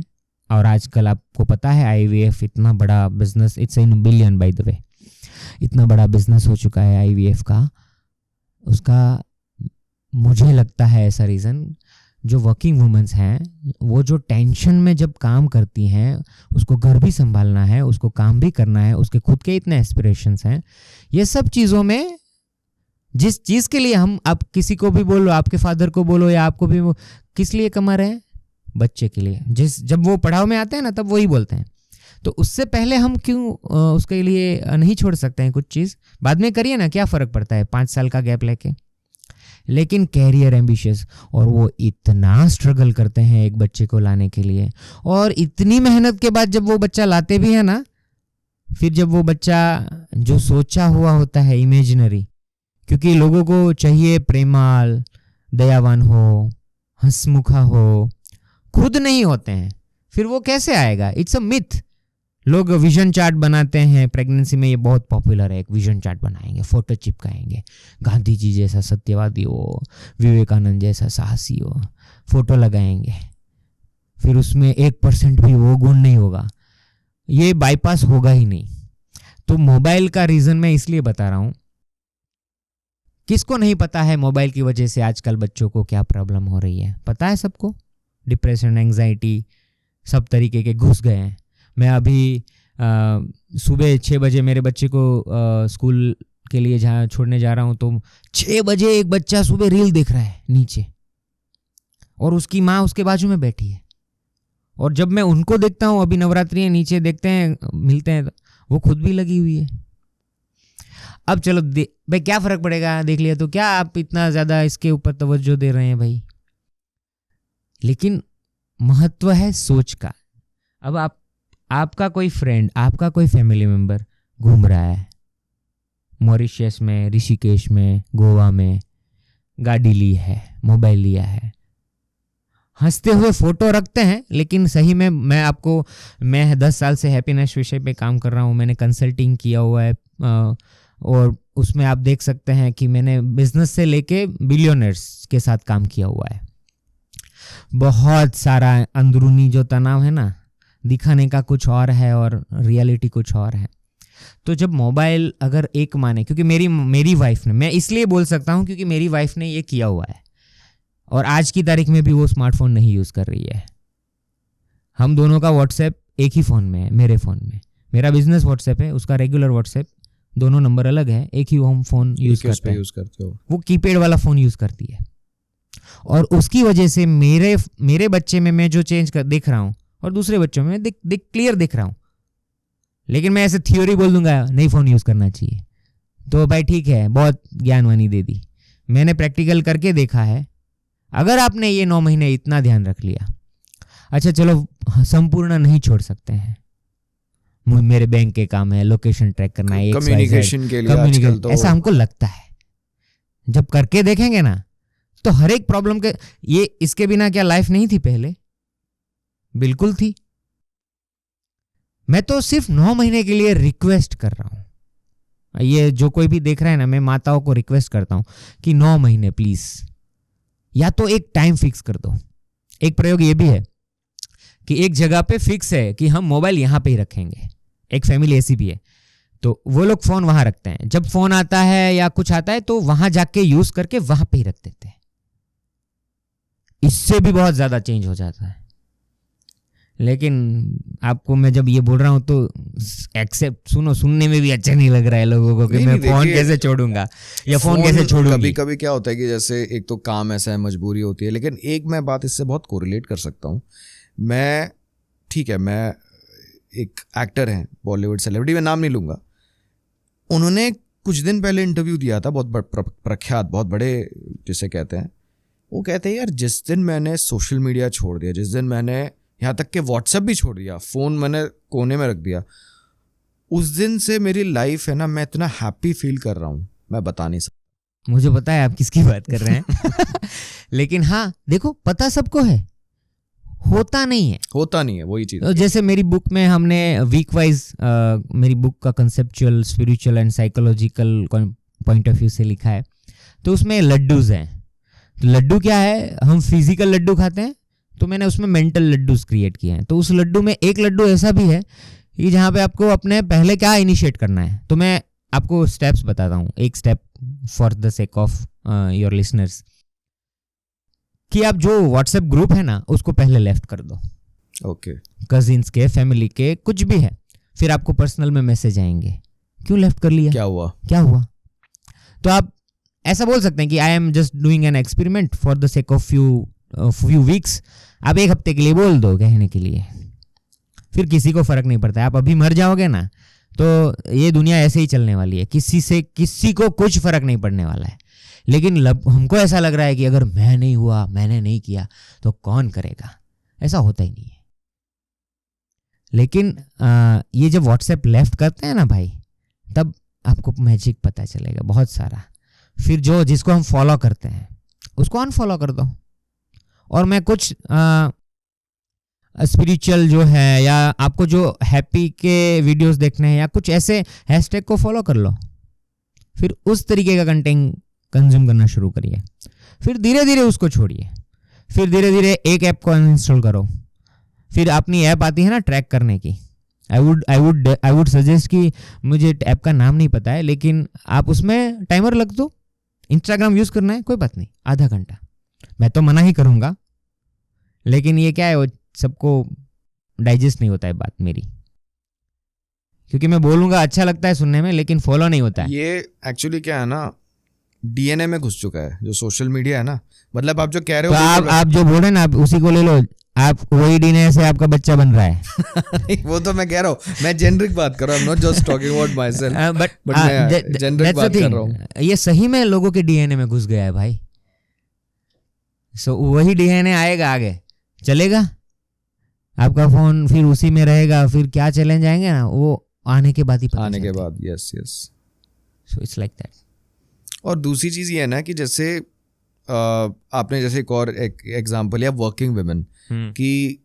और आजकल आपको पता है IVF इतना बड़ा business, it's in billion by the way, इतना बड़ा बिजनेस हो चुका है IVF का। उसका मुझे लगता है ऐसा रीज़न, जो वर्किंग वुमेन्स हैं वो जो टेंशन में जब काम करती हैं, उसको घर भी संभालना है, उसको काम भी करना है, उसके खुद के इतने एस्पिरेशंस हैं, ये सब चीज़ों में जिस चीज़ के लिए हम, आप किसी को भी बोलो, आपके फादर को बोलो या आपको भी, वो किस लिए कमा रहे हैं? बच्चे के लिए। जब वो पढ़ाव में आते हैं ना तब वही बोलते हैं। तो उससे पहले हम क्यों उसके लिए नहीं छोड़ सकते हैं कुछ चीज़? बाद में करिए ना, क्या फ़र्क पड़ता है 5 साल का गैप लेके। लेकिन कैरियर एम्बिशियस, और वो इतना स्ट्रगल करते हैं एक बच्चे को लाने के लिए, और इतनी मेहनत के बाद जब वो बच्चा लाते भी है ना, फिर जब वो बच्चा जो सोचा हुआ होता है इमेजिनरी, क्योंकि लोगों को चाहिए प्रेमाल, दयावान हो, हंसमुखा हो, खुद नहीं होते हैं, फिर वो कैसे आएगा? It's a myth. लोग विजन चार्ट बनाते हैं, प्रेगनेंसी में ये बहुत पॉपुलर है, एक विजन चार्ट बनाएंगे, फोटो चिपकाएंगे, गांधी जी जैसा सत्यवादी हो, विवेकानंद जैसा साहसी हो, फोटो लगाएंगे, फिर उसमें 1% भी वो गुण नहीं होगा, ये बाईपास होगा ही नहीं। तो मोबाइल का रीजन मैं इसलिए बता रहा हूं, किसको नहीं पता है मोबाइल की वजह से आजकल बच्चों को क्या प्रॉब्लम हो रही है? पता है सबको, डिप्रेशन, एंजाइटी, सब तरीके के घुस गए हैं। मैं अभी सुबह 6 बजे मेरे बच्चे को स्कूल के लिए जहाँ छोड़ने जा रहा हूँ, तो 6 बजे एक बच्चा सुबह रील देख रहा है नीचे, और उसकी माँ उसके बाजू में बैठी है। और जब मैं उनको देखता हूँ, अभी नवरात्रि है, नीचे देखते हैं, मिलते हैं, वो खुद भी लगी हुई है। अब चलो भाई क्या फ़र्क पड़ेगा, देख लिया तो क्या, आप इतना ज़्यादा इसके ऊपर तवज्जो दे रहे हैं भाई। लेकिन महत्व है सोच का। अब आपका कोई फ्रेंड, आपका कोई फैमिली मेम्बर घूम रहा है मॉरिशस में, ऋषिकेश में, गोवा में, गाड़ी ली है, मोबाइल लिया है, हंसते हुए फोटो रखते हैं। लेकिन सही में मैं 10 साल से हैप्पीनेस विषय पे काम कर रहा हूँ, मैंने कंसल्टिंग किया हुआ है, और उसमें आप देख सकते हैं कि मैंने बिजनेस से लेके बिलियनर्स के साथ काम किया हुआ है। बहुत सारा अंदरूनी जो तनाव है ना, दिखाने का कुछ और है और रियलिटी कुछ और है। तो जब मोबाइल अगर एक माने, क्योंकि मेरी वाइफ ने, मैं इसलिए बोल सकता हूँ क्योंकि मेरी वाइफ ने ये किया हुआ है, और आज की तारीख में भी वो स्मार्टफोन नहीं यूज़ कर रही है। हम दोनों का व्हाट्सएप एक ही फ़ोन में है, मेरे फ़ोन में। मेरा बिजनेस व्हाट्सएप है, उसका रेगुलर व्हाट्सएप, दोनों नंबर अलग है, एक ही हम फ़ोन यूज़ करते हो। वो कीपैड वाला फ़ोन यूज़ करती है, और उसकी वजह से मेरे बच्चे में मैं जो चेंज देख रहा हूँ, और दूसरे बच्चों में क्लियर दिख रहा हूँ। लेकिन मैं ऐसे थ्योरी बोल दूंगा नहीं फ़ोन यूज़ करना चाहिए, तो भाई ठीक है, बहुत ज्ञानवानी दे दी। मैंने प्रैक्टिकल करके देखा है, अगर आपने ये 9 महीने इतना ध्यान रख लिया, अच्छा चलो संपूर्ण नहीं छोड़ सकते हैं, मेरे बैंक के काम है, लोकेशन ट्रैक करना है, कम्युनिकेशन के लिए आजकल तो ऐसा हमको लगता है। जब करके देखेंगे ना, तो हर एक प्रॉब्लम के, ये इसके बिना क्या लाइफ नहीं थी पहले? बिल्कुल थी। मैं तो सिर्फ 9 महीने के लिए रिक्वेस्ट कर रहा हूं। ये जो कोई भी देख रहा है ना, मैं माताओं को रिक्वेस्ट करता हूं कि 9 महीने प्लीज, या तो एक टाइम फिक्स कर दो। एक प्रयोग ये भी है कि एक जगह पे फिक्स है कि हम मोबाइल यहां पे ही रखेंगे। एक फैमिली ऐसी भी है, तो वो लोग फोन वहां रखते हैं, जब फोन आता है या कुछ आता है तो वहां जाके यूज करके वहां पे ही रख देते हैं। इससे भी बहुत ज्यादा चेंज हो जाता है। लेकिन आपको मैं जब ये बोल रहा हूं तो एक्सेप्ट, सुनने में भी अच्छा नहीं लग रहा है लोगों को कि मैं फोन कैसे छोड़ूंगा या फोन कैसे छोड़ूंगी। कभी कभी क्या होता है कि जैसे एक तो काम ऐसा है, मजबूरी होती है, लेकिन एक मैं बात इससे बहुत कोरिलेट कर सकता हूँ। मैं एक एक्टर हैं, बॉलीवुड सेलिब्रिटी, मैं नाम नहीं लूँगा, उन्होंने कुछ दिन पहले इंटरव्यू दिया था, बहुत प्रख्यात, बहुत बड़े जिसे कहते हैं। वो कहते हैं यार, जिस दिन मैंने सोशल मीडिया छोड़ दिया, जिस दिन मैंने यहाँ तक कि व्हाट्सएप भी छोड़ दिया, फ़ोन मैंने कोने में रख दिया, उस दिन से मेरी लाइफ है ना, मैं इतना हैप्पी फील कर रहा हूँ, मैं बता नहीं सकता। मुझे पता है आप किसकी बात कर रहे हैं लेकिन हाँ देखो, पता सबको है, होता नहीं है वही चीज़। तो जैसे मेरी बुक में हमने वीक वाइज मेरी बुक का conceptual, spiritual and psychological point of view से लिखा है। तो उसमें लड्डूज हैं। तो लड्डू क्या है, हम फिजिकल लड्डू खाते हैं, तो मैंने उसमें मेंटल लड्डूज क्रिएट किए हैं। तो उस लड्डू में एक लड्डू ऐसा भी है कि जहाँ पे आपको अपने पहले क्या इनिशिएट करना है। तो मैं आपको स्टेप्स बताता हूँ, एक step for the sake of your listeners, कि आप जो व्हाट्सएप ग्रुप है ना, उसको पहले लेफ्ट कर दो। ओके। कजिन्स के, फैमिली के, कुछ भी है, फिर आपको पर्सनल में मैसेज आएंगे, क्यों लेफ्ट कर लिया, क्या हुआ। तो आप ऐसा बोल सकते हैं कि I am just doing an experiment for the sake of few weeks. आप 1 हफ्ते के लिए बोल दो कहने के लिए, फिर किसी को फर्क नहीं पड़ता है। आप अभी मर जाओगे ना, तो ये दुनिया ऐसे ही चलने वाली है, किसी को कुछ फर्क नहीं पड़ने वाला है। लेकिन हमको ऐसा लग रहा है कि अगर मैं नहीं हुआ, मैंने नहीं किया, तो कौन करेगा। ऐसा होता ही नहीं है। लेकिन ये जब व्हाट्सएप लेफ्ट करते हैं ना भाई, तब आपको मैजिक पता चलेगा बहुत सारा। फिर जिसको हम फॉलो करते हैं उसको अनफॉलो कर दो। और मैं कुछ स्पिरिचुअल जो है, या आपको जो हैप्पी के वीडियोस देखने हैं, या कुछ ऐसे हैशटैग को फॉलो कर लो, फिर उस तरीके का कंटेंट कंज्यूम करना शुरू करिए, फिर धीरे धीरे उसको छोड़िए, फिर धीरे धीरे एक ऐप को अनइंस्टॉल करो, फिर अपनी ऐप आती है ना ट्रैक करने की, आई वुड सजेस्ट कि मुझे ऐप का नाम नहीं पता है, लेकिन आप उसमें टाइमर लग दो। इंस्टाग्राम यूज़ करना है कोई बात नहीं, आधा घंटा, मैं तो मना ही करूँगा, लेकिन ये क्या है, वो सबको डाइजेस्ट नहीं होता है बात मेरी, क्योंकि मैं बोलूँगा अच्छा लगता है सुनने में, लेकिन फॉलो नहीं होता है। ये एक्चुअली क्या है ना, डीएनए में घुस चुका है जो सोशल मीडिया है ना, मतलब आप जो कह रहे हो तो आप जो बोल रहे हैं ना, आप उसी को ले लो, आप वही डीएनए से आपका बच्चा बन रहा है। वो तो मैं कह रहा हूँ, मैं जेनरिक बात कर रहा हूँ, not just talking about my self, but मैं जेनरिक बात कर रहा हूँ। ये सही में लोगों के डीएनए में घुस गया है भाई। सो वही डीएनए आएगा, आगे चलेगा आपका फोन, फिर उसी में रहेगा, फिर क्या चैलेंज आएंगे ना, वो आने के बाद ही पता आने के बाद, yes yes, so it's like that. और दूसरी चीज़ ये है ना कि जैसे आपने जैसे एक और एक एग्जांपल लिया वर्किंग वुमेन कि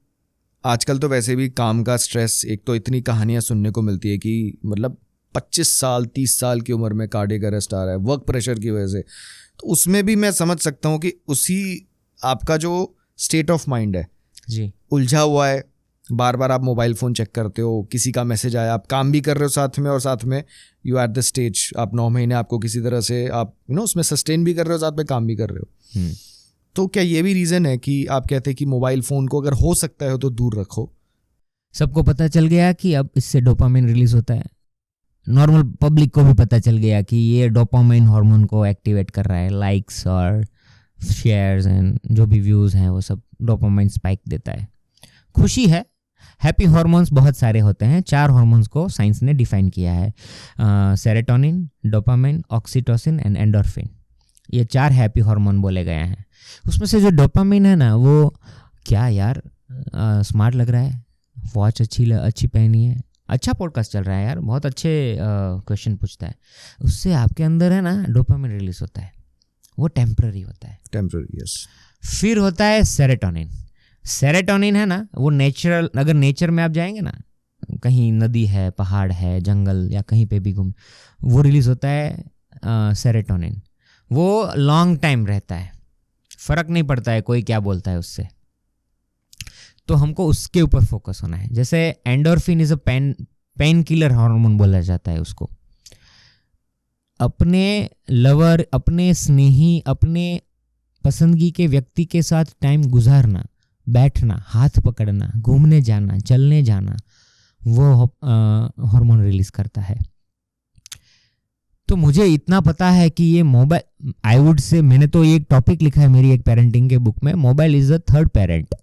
आजकल तो वैसे भी काम का स्ट्रेस, एक तो इतनी कहानियां सुनने को मिलती है कि मतलब 25 साल 30 साल की उम्र में कार्डियक अरेस्ट आ रहा है वर्क प्रेशर की वजह से, तो उसमें भी मैं समझ सकता हूँ कि उसी आपका जो स्टेट ऑफ माइंड है जी उलझा हुआ है, बार बार आप मोबाइल फ़ोन चेक करते हो, किसी का मैसेज आया, आप काम भी कर रहे हो साथ में, और साथ में यू एट द स्टेज, आप 9 महीने आपको किसी तरह से आप उसमें सस्टेन भी कर रहे हो, साथ में काम भी कर रहे हो। तो क्या ये भी रीज़न है कि आप कहते हैं कि मोबाइल फ़ोन को अगर हो सकता है तो दूर रखो? सबको पता चल गया कि अब इससे डोपामिन रिलीज होता है, नॉर्मल पब्लिक को भी पता चल गया कि ये डोपामिन हार्मोन को एक्टिवेट कर रहा है, लाइक्स और शेयर्स एंड जो भी व्यूज़ हैं वो सब डोपामिन स्पाइक देता है, खुशी है। हैप्पी हार्मोन्स बहुत सारे होते हैं, 4 हार्मोन्स को साइंस ने डिफाइन किया है, serotonin, dopamine, oxytocin and endorphin, ये 4 हैप्पी हार्मोन बोले गए हैं। उसमें से जो डोपामिन है ना, वो क्या यार स्मार्ट लग रहा है, वॉच अच्छी पहनी है, अच्छा पॉडकास्ट चल रहा है यार, बहुत अच्छे क्वेश्चन पूछता है, उससे आपके अंदर है ना डोपामिन रिलीज होता है, वो टेम्पररी होता है, टेम्पररी, यस। फिर होता है सेरोटोनिन। सेरोटोनिन है ना, वो नेचुरल, अगर नेचर में आप जाएंगे ना, कहीं नदी है, पहाड़ है, जंगल या कहीं पे भी घूम, वो रिलीज होता है सेरोटोनिन, वो लॉन्ग टाइम रहता है, फर्क नहीं पड़ता है कोई क्या बोलता है उससे, तो हमको उसके ऊपर फोकस होना है। जैसे endorphin is a pain killer hormone बोला जाता है उसको। अपने लवर, अपने स्नेही, अपने पसंदगी के व्यक्ति के साथ टाइम गुजारना, बैठना, हाथ पकड़ना, घूमने जाना, चलने जाना, वो हार्मोन रिलीज करता है। तो मुझे इतना पता है कि ये मोबाइल, आई वुड से, मैंने तो ये एक टॉपिक लिखा है मेरी एक पेरेंटिंग के बुक में, mobile is the third parent.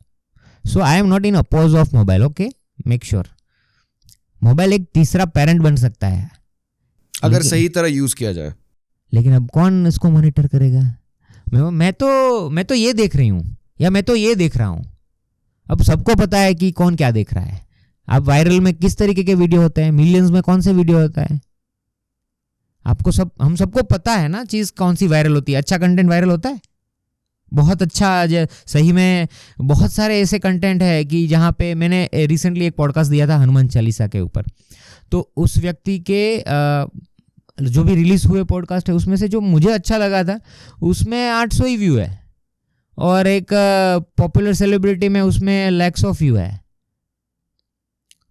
So I am not in oppose of mobile, okay, make sure mobile एक तीसरा पेरेंट बन सकता है अगर सही तरह यूज किया जाए। लेकिन अब कौन इसको मॉनिटर करेगा? मैं तो ये देख रही हूँ या मैं तो ये देख रहा हूँ, अब सबको पता है कि कौन क्या देख रहा है। अब वायरल में किस तरीके के वीडियो होते हैं, मिलियंस में कौन से वीडियो होता है, आपको हम सबको पता है ना चीज़ कौन सी वायरल होती है। अच्छा कंटेंट वायरल होता है, बहुत अच्छा, सही में बहुत सारे ऐसे कंटेंट है कि जहाँ पे मैंने रिसेंटली एक पॉडकास्ट दिया था हनुमान चालीसा के ऊपर, तो उस व्यक्ति के जो भी रिलीज हुए पॉडकास्ट है उसमें से जो मुझे अच्छा लगा था उसमें 800 ही व्यू है, और एक पॉपुलर सेलिब्रिटी में उसमें लैक्स ऑफ व्यू है।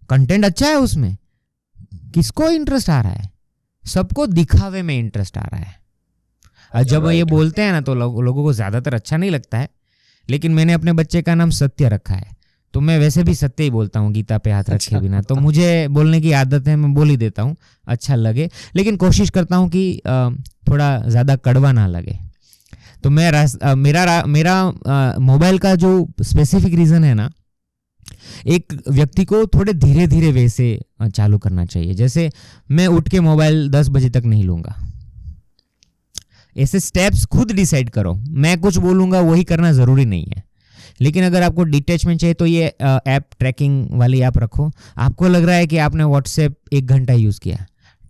कंटेंट अच्छा है उसमें, किसको इंटरेस्ट आ रहा है? सबको दिखावे में इंटरेस्ट आ रहा है। जब ये बोलते हैं ना तो लोगों को ज़्यादातर अच्छा नहीं लगता है, लेकिन मैंने अपने बच्चे का नाम सत्य रखा है, तो मैं वैसे भी सत्य ही बोलता हूँ गीता पे हाथ रखे बिना, तो मुझे बोलने की आदत है, मैं बोल ही देता हूँ अच्छा लगे, लेकिन कोशिश करता हूँ कि थोड़ा ज़्यादा कड़वा ना लगे। तो मेरा मोबाइल का जो स्पेसिफिक रीज़न है ना, एक व्यक्ति को थोड़े धीरे धीरे वे से चालू करना चाहिए। जैसे मैं उठ के मोबाइल 10 बजे तक नहीं लूँगा, ऐसे स्टेप्स खुद डिसाइड करो। मैं कुछ बोलूँगा वही करना ज़रूरी नहीं है, लेकिन अगर आपको डिटैचमेंट चाहिए तो ये ऐप, ट्रैकिंग वाली ऐप रखो। आपको लग रहा है कि आपने व्हाट्सएप 1 घंटा यूज़ किया,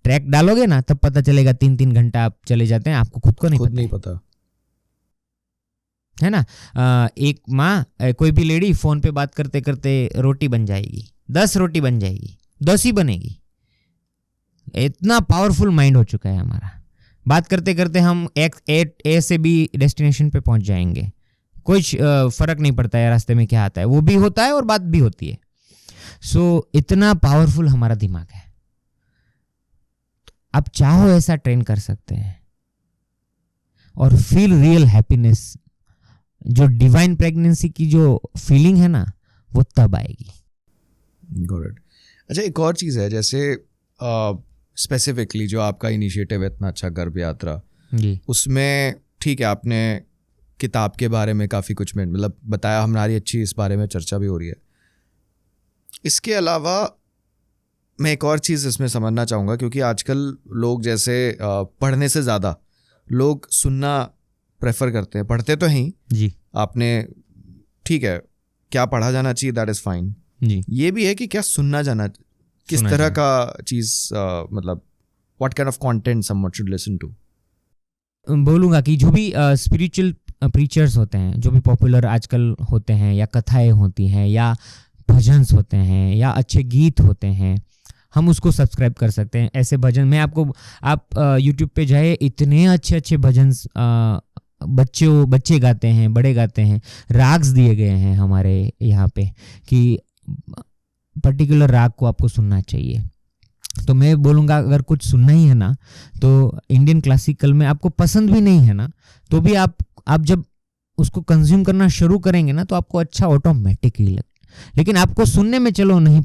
ट्रैक डालोगे ना तब पता चलेगा 3-3 घंटा आप चले जाते हैं, आपको खुद को नहीं पता। है ना। एक माँ, कोई भी लेडी फ़ोन पे बात करते करते रोटी बन जाएगी, 10 रोटी बन जाएगी, 10 ही बनेगी। इतना पावरफुल माइंड हो चुका है हमारा। बात करते करते हम ए से बी डेस्टिनेशन पे पहुंच जाएंगे, कुछ फ़र्क नहीं पड़ता है रास्ते में क्या आता है, वो भी होता है और बात भी होती है। सो इतना पावरफुल हमारा दिमाग है। आप चाहो ऐसा ट्रेन कर सकते हैं और फील रियल हैप्पीनेस, जो डिवाइन प्रेगनेंसी की जो फीलिंग है ना, वो तब आएगी। Got it. अच्छा, एक और चीज़ है, जैसे स्पेसिफिकली जो आपका इनिशिएटिव है इतना अच्छा गर्भ यात्रा जी, उसमें ठीक है आपने किताब के बारे में काफ़ी कुछ मतलब बताया, हमारी अच्छी इस बारे में चर्चा भी हो रही है। इसके अलावा मैं एक और चीज़ इसमें समझना चाहूँगा, क्योंकि आजकल लोग जैसे पढ़ने से ज़्यादा लोग सुनना प्रेफर करते हैं। पढ़ते तो हैं जी, आपने, ठीक है, क्या पढ़ा जाना चाहिए, दैट इज़ फाइन जी। ये भी है कि क्या सुनना जाना, किस तरह का चीज़, मतलब what kind of content someone should listen to. बोलूँगा कि जो भी स्पिरिचुअल प्रीचर्स होते हैं, जो भी पॉपुलर आजकल होते हैं, या कथाएं होती हैं, या भजन्स होते हैं, या अच्छे गीत होते हैं, हम उसको सब्सक्राइब कर सकते हैं। ऐसे भजन मैं आपको, आप यूट्यूब पे जाए, इतने अच्छे अच्छे भजन्स बच्चे गाते हैं, बड़े गाते हैं, राग्स दिए गए हैं हमारे यहाँ पे कि पर्टिकुलर राग को आपको सुनना चाहिए। तो मैं बोलूँगा अगर कुछ सुनना ही है ना, तो इंडियन क्लासिकल में आपको पसंद भी नहीं है ना, तो भी आप जब उसको कंज्यूम करना शुरू करेंगे ना, तो आपको अच्छा ऑटोमेटिकली लगे। लेकिन आपको सुनने में चलो नहीं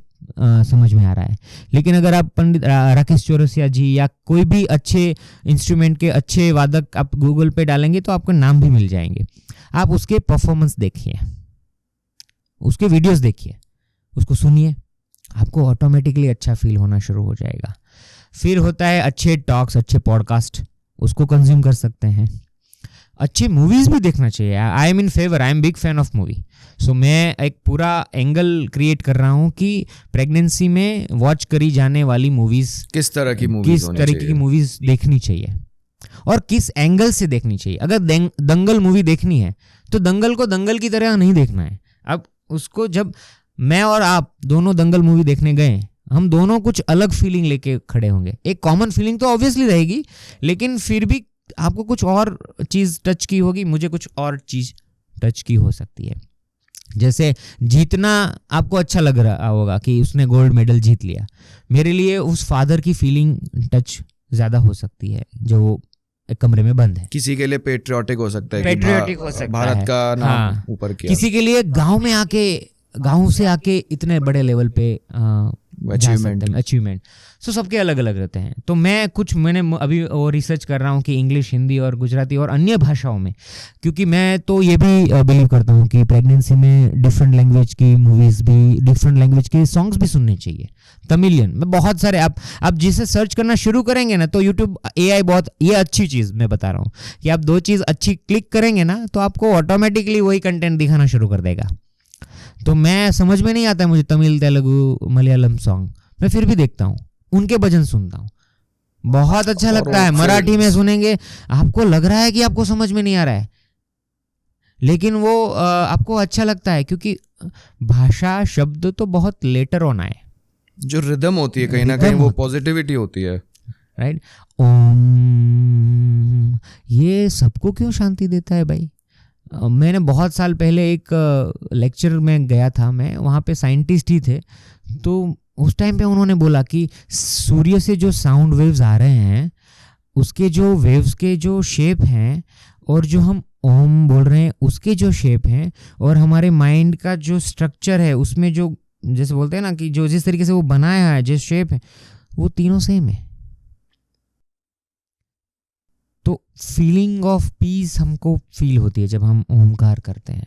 समझ में आ रहा है, लेकिन अगर आप पंडित राकेश चौरसिया जी या कोई भी अच्छे इंस्ट्रूमेंट के अच्छे वादक आप गूगल पे डालेंगे तो आपको नाम भी मिल जाएंगे। आप उसके परफॉर्मेंस देखिए, उसके वीडियोस देखिए, उसको सुनिए, आपको ऑटोमेटिकली अच्छा फील होना शुरू हो जाएगा। फिर होता है अच्छे टॉक्स, अच्छे पॉडकास्ट, उसको कंज्यूम कर सकते हैं। अच्छे मूवीज़ भी देखना चाहिए। I am in favour, I am big fan of movie. So मैं एक पूरा एंगल क्रिएट कर रहा हूँ कि प्रेगनेंसी में वॉच करी जाने वाली मूवीज़, किस तरह की मूवीज़ देखनी चाहिए और किस एंगल से देखनी चाहिए। अगर दंगल मूवी देखनी है तो दंगल को दंगल की तरह नहीं देखना है। अब उसको, जब मैं और आप दोनों दंगल मूवी देखने गए, हम दोनों कुछ अलग फीलिंग लेके खड़े होंगे। एक कॉमन फीलिंग तो ऑब्वियसली रहेगी, लेकिन फिर भी आपको कुछ और चीज़ टच की होगी, मुझे कुछ और चीज़ टच की हो सकती है। जैसे जीतना आपको अच्छा लग रहा होगा कि उसने गोल्ड मेडल जीत लिया, मेरे लिए उस फादर की फीलिंग टच ज़्यादा हो सकती है जो एक कमरे में बंद है। किसी के लिए पेट्रियोटिक हो सकता है, पेट्रियोटिक हो सकता है, भारत का नाम ऊपर किया। किसी के लिए गाँव से आके इतने बड़े लेवल पे अचीवमेंट। सो सबके अलग अलग रहते हैं। तो मैंने अभी वो रिसर्च कर रहा हूँ कि इंग्लिश, हिंदी और गुजराती और अन्य भाषाओं में, क्योंकि मैं तो ये भी बिलीव करता हूँ कि प्रेगनेंसी में डिफरेंट लैंग्वेज की मूवीज़ भी, डिफरेंट लैंग्वेज के सॉन्ग्स भी सुनने चाहिए। तमिलियन में बहुत सारे, आप जिसे सर्च करना शुरू करेंगे ना, तो यूट्यूब AI बहुत, ये अच्छी चीज़ मैं बता रहा हूँ कि आप 2 चीज़ अच्छी क्लिक करेंगे ना, तो आपको ऑटोमेटिकली वही कंटेंट दिखाना शुरू कर देगा। तो मैं समझ में नहीं आता है मुझे तमिल, तेलुगु, मलयालम सॉन्ग, मैं फिर भी देखता हूँ, उनके भजन सुनता हूँ, बहुत अच्छा लगता है। मराठी में सुनेंगे, आपको लग रहा है कि आपको समझ में नहीं आ रहा है, लेकिन वो आपको अच्छा लगता है, क्योंकि भाषा शब्द तो बहुत लेटर ऑन आए, जो रिदम होती है कहीं ना कहीं वो पॉजिटिविटी होती है, राइट। ओम, ये सबको क्यों शांति देता है भाई। मैंने बहुत साल पहले एक लेक्चर में गया था, मैं वहाँ पे साइंटिस्ट ही थे, तो उस टाइम पे उन्होंने बोला कि सूर्य से जो साउंड वेव्स आ रहे हैं, उसके जो वेव्स के जो शेप हैं, और जो हम ओम बोल रहे हैं उसके जो शेप हैं, और हमारे माइंड का जो स्ट्रक्चर है उसमें जो, जैसे बोलते हैं ना कि जो जिस तरीके से वो बनाया है, जिस शेप है, वो तीनों सेम है। तो फीलिंग ऑफ पीस हमको फील होती है जब हम ओमकार करते हैं।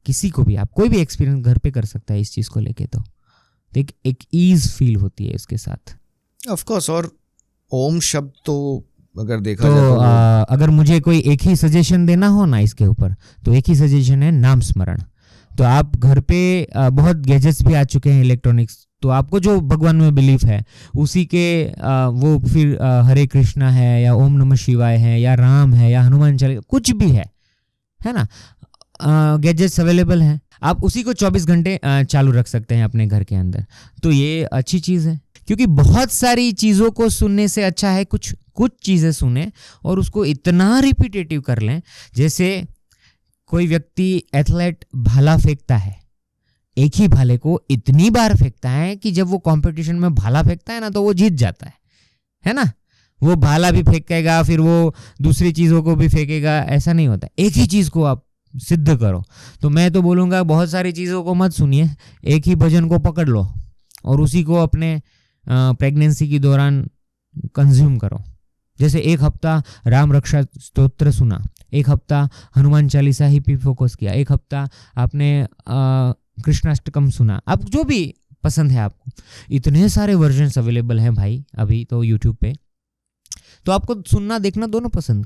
किसी को भी, आप कोई भी एक्सपीरियंस घर पे कर सकता है इस चीज को लेके, तो एक ईज फील होती है इसके साथ, ऑफ कोर्स। और ओम शब्द तो अगर देखा तो जाए तो अगर मुझे कोई एक ही सजेशन देना हो ना इसके ऊपर, तो एक ही सजेशन है, नाम स्मरण। तो आप घर पे बहुत गैजेट्स भी आ चुके हैं इलेक्ट्रॉनिक्स, तो आपको जो भगवान में बिलीफ है उसी के वो फिर हरे कृष्णा है या ओम नमः शिवाय है या राम है या हनुमान चालीसा कुछ भी है ना, गैजेट्स अवेलेबल हैं, आप उसी को 24 घंटे चालू रख सकते हैं अपने घर के अंदर। तो ये अच्छी चीज़ है, क्योंकि बहुत सारी चीज़ों को सुनने से अच्छा है कुछ चीज़ें सुने और उसको इतना रिपीटेटिव कर लें। जैसे कोई व्यक्ति एथलेट भाला फेंकता है, एक ही भाले को इतनी बार फेंकता है कि जब वो कंपटीशन में भाला फेंकता है ना तो वो जीत जाता है ना। वो भाला भी फेंकेगा, फिर वो दूसरी चीज़ों को भी फेंकेगा, ऐसा नहीं होता। एक ही चीज़ को आप सिद्ध करो। तो मैं तो बोलूँगा बहुत सारी चीज़ों को मत सुनिए, एक ही भजन को पकड़ लो और उसी को अपने प्रेगनेंसी के दौरान कंज्यूम करो। जैसे एक हफ्ता राम रक्षा स्तोत्र सुना, एक हफ्ता हनुमान चालीसा ही पे फोकस किया, एक हफ्ता आपने कृष्णाष्टकम सुना, अब जो भी पसंद है आपको। इतने सारे वर्जन्स अवेलेबल हैं भाई अभी तो यूट्यूब पे, तो आपको सुनना देखना दोनों पसंद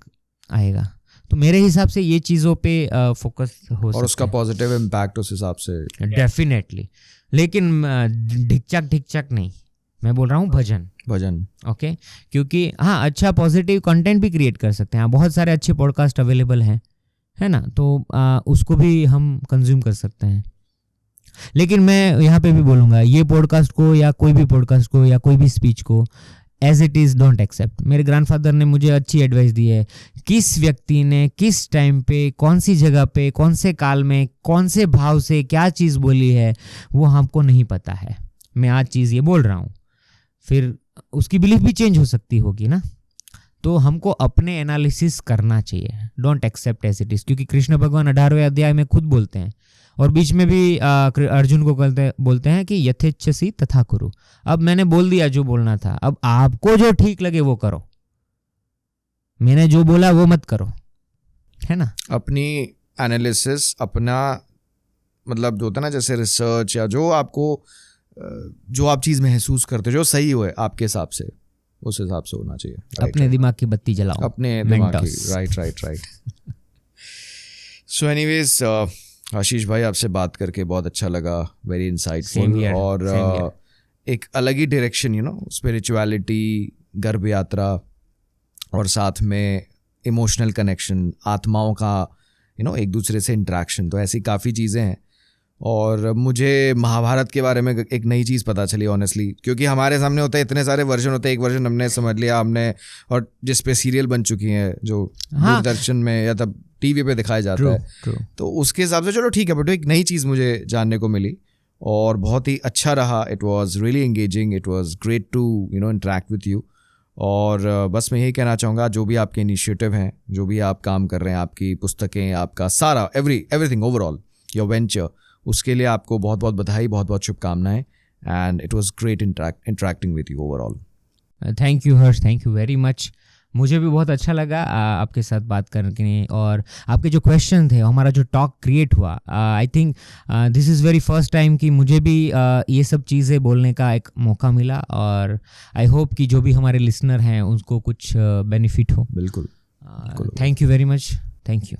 आएगा। तो मेरे हिसाब से ये चीज़ों पे फोकस हो और उसका पॉजिटिव इम्पैक्ट उस हिसाब से डेफिनेटली। लेकिन ढिकचक नहीं, मैं बोल रहा हूँ भजन ओके। क्योंकि हाँ, अच्छा पॉजिटिव कंटेंट भी क्रिएट कर सकते हैं, बहुत सारे अच्छे पॉडकास्ट अवेलेबल हैं, है ना, तो उसको भी हम कंज्यूम कर सकते हैं। लेकिन मैं यहाँ पे भी बोलूँगा, ये पॉडकास्ट को या कोई भी पॉडकास्ट को या कोई भी स्पीच को as it is don't accept. मेरे ग्रैंडफादर ने मुझे अच्छी एडवाइस दी है, किस व्यक्ति ने किस टाइम पे कौन सी जगह पे कौन से काल में कौन से भाव से क्या चीज़ बोली है वो हमको नहीं पता है। मैं आज चीज़ ये बोल रहा हूँ, फिर उसकी बिलीफ भी चेंज हो सकती होगी ना। तो हमको अपने एनालिसिस करना चाहिए, don't accept as it is. क्योंकि कृष्ण भगवान 18वें अध्याय में खुद बोलते हैं और बीच में भी अर्जुन को बोलते हैं कि यथेच्छसि तथा कुरु। अब मैंने बोल दिया जो बोलना था, अब आपको जो ठीक लगे वो करो, मैंने जो बोला वो मत करो, है ना। अपनी एनालिसिस, अपना मतलब जो होता है ना, जैसे रिसर्च या जो आपको जो आप चीज़ महसूस करते हो जो सही हो आपके हिसाब से, उस हिसाब से होना चाहिए। अपने दिमाग की बत्ती जलाओ, अपने दिमाग की, राइट। सो एनीवेज आशीष भाई, आपसे बात करके बहुत अच्छा लगा, वेरी इंसाइटफुल और एक अलग ही डायरेक्शन, यू नो, स्पिरिचुअलिटी, गर्भ यात्रा और साथ में इमोशनल कनेक्शन, आत्माओं का यू नो एक दूसरे से इंटरेक्शन, तो ऐसी काफ़ी चीज़ें हैं। और मुझे महाभारत के बारे में एक नई चीज़ पता चली ऑनेस्टली, क्योंकि हमारे सामने होता है इतने सारे वर्जन होते हैं, एक वर्जन हमने समझ लिया हमने, और जिस पे सीरियल बन चुकी हैं जो दूरदर्शन में या तब टीवी पे दिखाया जाता है, तो उसके हिसाब से चलो ठीक है, बट एक नई चीज़ मुझे जानने को मिली और बहुत ही अच्छा रहा। It was really engaging, it was great to you know interact with you. और बस मैं यही कहना चाहूँगा, जो भी आपके इनिशिएटिव हैं, जो भी आप काम कर रहे हैं, आपकी पुस्तकें, आपका सारा एवरीथिंग ओवरऑल योर वेंचर, उसके लिए आपको बहुत बहुत बधाई, बहुत बहुत शुभकामनाएं। And it was great interacting with you overall. Thank you Harsh, thank you very much. मुझे भी बहुत अच्छा लगा आपके साथ बात करके, और आपके जो क्वेश्चन थे, हमारा जो टॉक क्रिएट हुआ, I think this is very first time कि मुझे भी ये सब चीज़ें बोलने का एक मौका मिला, और आई होप कि जो भी हमारे लिसनर हैं उनको कुछ बेनिफिट हो। बिल्कुल। Thank you very much, thank you.